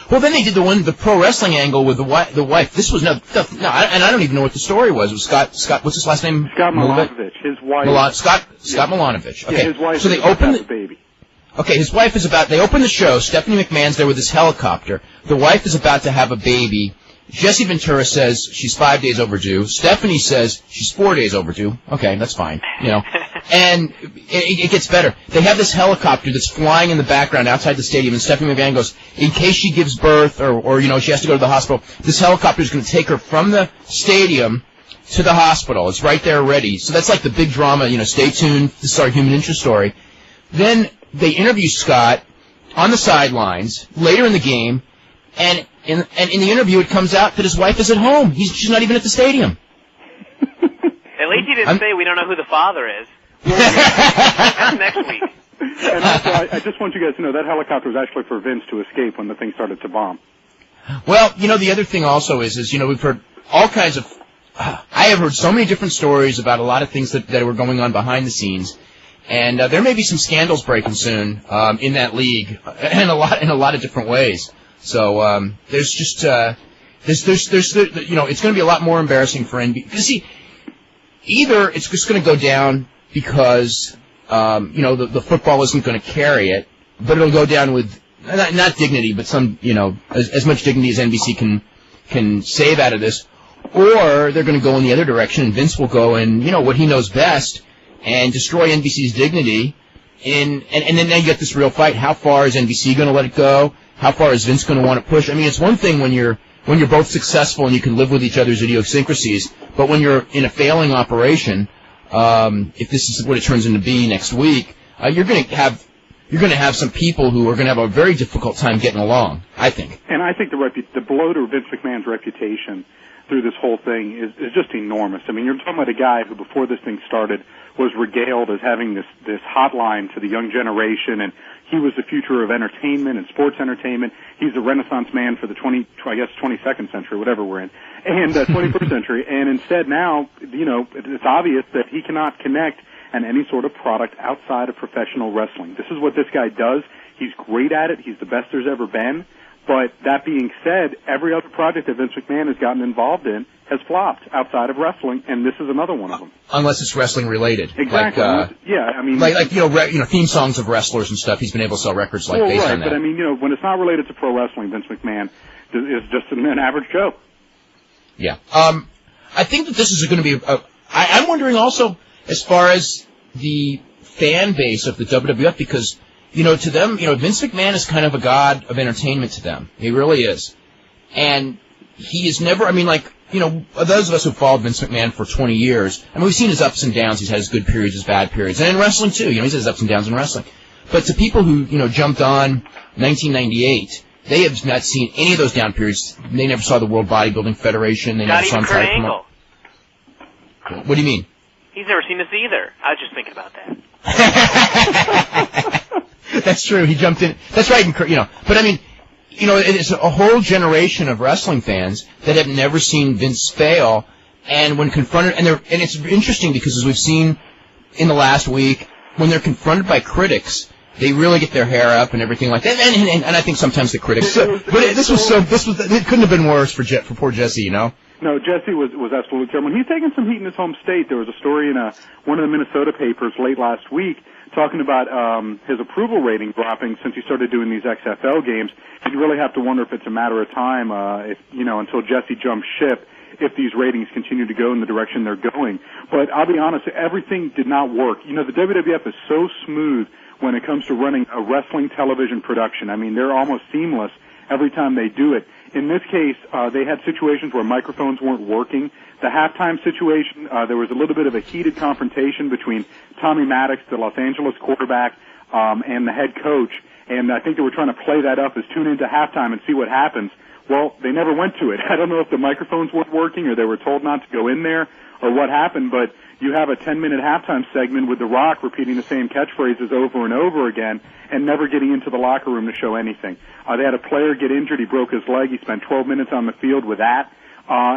well, then they did the pro wrestling angle with the wife. This was and I don't even know what the story was. It was Scott, what's his last name? Scott Milanovich. His wife. Scott Milanovich. Okay. Yeah, his wife so they opened the baby. Okay, his wife is they open the show. Stephanie McMahon's there with this helicopter. The wife is about to have a baby. Jesse Ventura says she's 5 days overdue. Stephanie says she's 4 days overdue. Okay, that's fine. And it gets better. They have this helicopter that's flying in the background outside the stadium, and Stephanie McMahon goes, in case she gives birth or she has to go to the hospital, this helicopter is going to take her from the stadium to the hospital. It's right there ready. So that's like the big drama, stay tuned. This is our human interest story. Then they interview Scott on the sidelines later in the game, and in the interview it comes out that his wife is at home. She's not even at the stadium. At least he didn't say we don't know who the father is. That's next week. And also, I just want you guys to know that helicopter was actually for Vince to escape when the thing started to bomb. Well, the other thing also is we've heard all kinds of. I have heard so many different stories about a lot of things that were going on behind the scenes, and there may be some scandals breaking soon in that league, in a lot of different ways. So there's just there's it's going to be a lot more embarrassing for NBC. See, either it's just going to go down because, the football isn't going to carry it, but it'll go down with, not dignity, but some, as much dignity as NBC can save out of this, or they're going to go in the other direction, and Vince will go in, what he knows best, and destroy NBC's dignity, and then now you get this real fight. How far is NBC going to let it go? How far is Vince going to want to push? I mean, it's one thing when you're both successful and you can live with each other's idiosyncrasies, but when you're in a failing operation, if this is what it turns into be next week, you're going to have some people who are going to have a very difficult time getting along, I think. And I think the blow to Vince McMahon's reputation through this whole thing is just enormous. I mean, you're talking about a guy who, before this thing started, was regaled as having this hotline to the young generation, and he was the future of entertainment and sports entertainment. He's a renaissance man for the 22nd century, whatever we're in, and 21st century. And instead now, it's obvious that he cannot connect on any sort of product outside of professional wrestling. This is what this guy does. He's great at it. He's the best there's ever been. But that being said, every other project that Vince McMahon has gotten involved in has flopped outside of wrestling, and this is another one of them. Unless it's wrestling related. Exactly. Like theme songs of wrestlers and stuff. He's been able to sell records based on that. But I mean, when it's not related to pro wrestling, Vince McMahon is just an average Joe. Yeah. I think that this is going to be I'm wondering also as far as the fan base of the WWF, because to them, Vince McMahon is kind of a god of entertainment to them. He really is. And he is never, those of us who followed Vince McMahon for 20 years, we've seen his ups and downs. He's had his good periods, his bad periods. And in wrestling, too. He's had his ups and downs in wrestling. But to people who, jumped on 1998, they have not seen any of those down periods. They never saw the World Bodybuilding Federation. They never saw him try to promote. What do you mean? He's never seen this either. I was just thinking about that. That's true. He jumped in. That's right. But I mean, it's a whole generation of wrestling fans that have never seen Vince fail, and when confronted, and it's interesting because as we've seen in the last week, when they're confronted by critics, they really get their hair up and everything like that. And I think sometimes the critics. But it couldn't have been worse for poor Jesse, No, Jesse was absolutely terrible. He's taking some heat in his home state. There was a story in one of the Minnesota papers late last week talking about his approval rating dropping since he started doing these XFL games. And you really have to wonder if it's a matter of time, until Jesse jumps ship, if these ratings continue to go in the direction they're going. But I'll be honest, everything did not work. The WWF is so smooth when it comes to running a wrestling television production. I mean, they're almost seamless every time they do it. In this case, they had situations where microphones weren't working. The halftime situation, there was a little bit of a heated confrontation between Tommy Maddox, the Los Angeles quarterback, and the head coach. And I think they were trying to play that up as tune into halftime and see what happens. Well, they never went to it. I don't know if the microphones weren't working or they were told not to go in there or what happened, but you have a 10-minute halftime segment with The Rock repeating the same catchphrases over and over again and never getting into the locker room to show anything. They had a player get injured. He broke his leg. He spent 12 minutes on the field with that.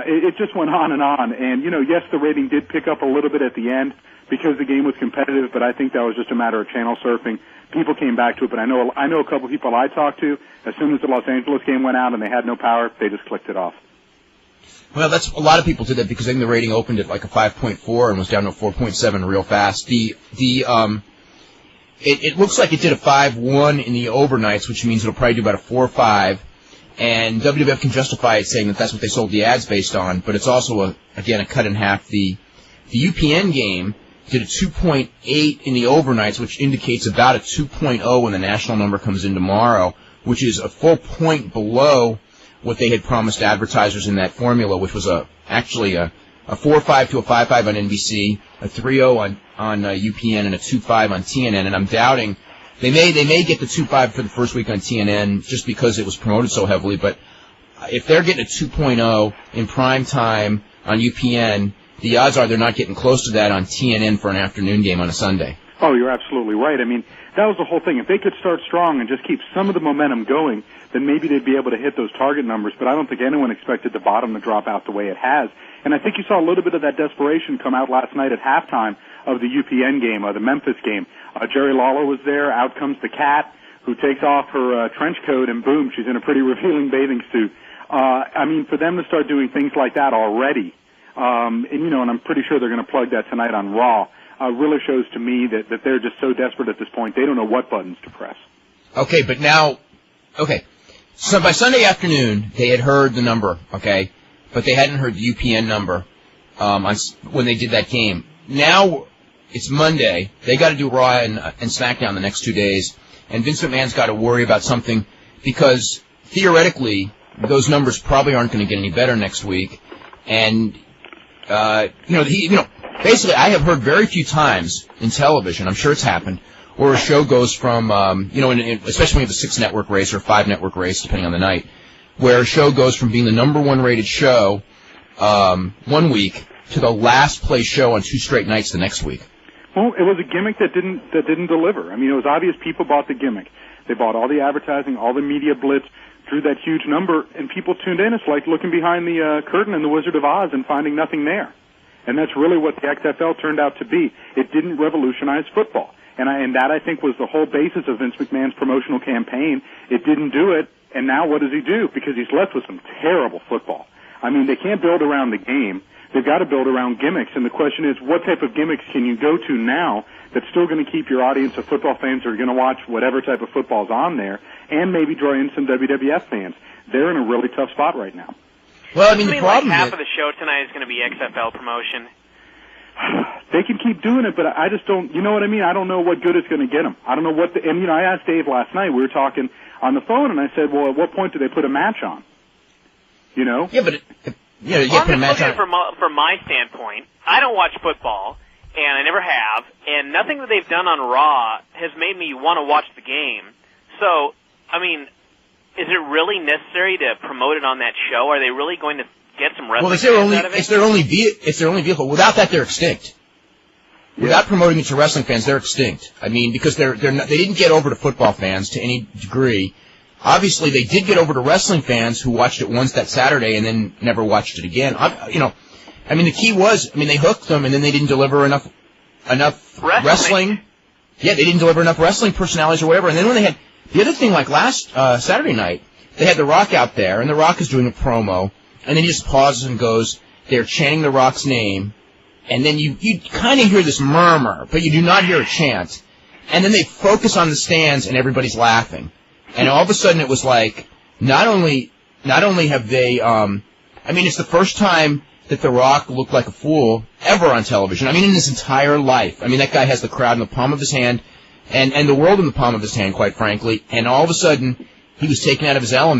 It just went on and on. And, yes, the rating did pick up a little bit at the end because the game was competitive, but I think that was just a matter of channel surfing. People came back to it, but I know a couple of people I talked to, as soon as the Los Angeles game went out and they had no power, they just clicked it off. Well, a lot of people did that because I think the rating opened at like a 5.4 and was down to a 4.7 real fast. It looks like it did a 5.1 in the overnights, which means it'll probably do about a 4.5. And WWF can justify it saying that that's what they sold the ads based on, but it's also a cut in half. The UPN game did a 2.8 in the overnights, which indicates about a 2.0 when the national number comes in tomorrow, which is a full point below what they had promised advertisers in that formula, which was actually a 4.5 to a 5.5 on NBC, a 3.0 on UPN, and a 2.5 on TNN. And I'm doubting they may get the 2.5 for the first week on TNN just because it was promoted so heavily. But if they're getting a 2.0 in prime time on UPN, the odds are they're not getting close to that on TNN for an afternoon game on a Sunday. Oh, you're absolutely right. I mean, that was the whole thing. If they could start strong and just keep some of the momentum going, then maybe they'd be able to hit those target numbers. But I don't think anyone expected the bottom to drop out the way it has. And I think you saw a little bit of that desperation come out last night at halftime of the UPN game, the Memphis game. Jerry Lawler was there. Out comes the Cat, who takes off her trench coat, and boom, she's in a pretty revealing bathing suit. I mean, for them to start doing things like that already, and I'm pretty sure they're going to plug that tonight on Raw. Really shows to me that they're just so desperate at this point, they don't know what buttons to press. Okay, but now, so by Sunday afternoon, they had heard the number, okay, but they hadn't heard the UPN number when they did that game. Now it's Monday. They got to do Raw and SmackDown the next 2 days, and Vince McMahon's got to worry about something because theoretically those numbers probably aren't going to get any better next week. And basically, I have heard very few times in television, I'm sure it's happened, where a show goes from, especially with a 6-network race or a 5-network race, depending on the night, where a show goes from being the #1 rated show 1 week to the last place show on 2 straight nights the next week. Well, it was a gimmick that didn't deliver. I mean, it was obvious people bought the gimmick. They bought all the advertising, all the media blitz, drew that huge number, and people tuned in. It's like looking behind the curtain in The Wizard of Oz and finding nothing there. And that's really what the XFL turned out to be. It didn't revolutionize football. And that, I think, was the whole basis of Vince McMahon's promotional campaign. It didn't do it, and now what does he do? Because he's left with some terrible football. I mean, they can't build around the game. They've got to build around gimmicks, and the question is, what type of gimmicks can you go to now that's still going to keep your audience of football fans who are going to watch whatever type of football's on there, and maybe draw in some WWF fans? They're in a really tough spot right now. Well, I mean, the problem half of the show tonight is going to be XFL promotion. They can keep doing it, but I just don't, you know what I mean? I don't know what good it's going to get them. I don't know what, and I asked Dave last night, we were talking on the phone, and I said, well, at what point do they put a match on? You know? Yeah, but, you put a match on. From my standpoint, I don't watch football, and I never have, and nothing that they've done on Raw has made me want to watch the game. So, I mean, is it really necessary to promote it on that show? Are they really going to get some wrestling fans out of it? It's their only vehicle. Without that, they're extinct. Yeah. Without promoting it to wrestling fans, they're extinct. I mean, because they didn't get over to football fans to any degree. Obviously, they did get over to wrestling fans who watched it once that Saturday and then never watched it again. I mean, the key was, they hooked them and then they didn't deliver enough wrestling. Yeah, they didn't deliver enough wrestling personalities or whatever. And then when they had the other thing, like last Saturday night, they had The Rock out there, and The Rock is doing a promo, and then he just pauses and goes, they're chanting The Rock's name, and then you kind of hear this murmur, but you do not hear a chant. And then they focus on the stands, and everybody's laughing. And all of a sudden it was like, not only have they, it's the first time that The Rock looked like a fool ever on television. In his entire life. That guy has the crowd in the palm of his hand, and the world in the palm of his hand, quite frankly, and all of a sudden, he was taken out of his element.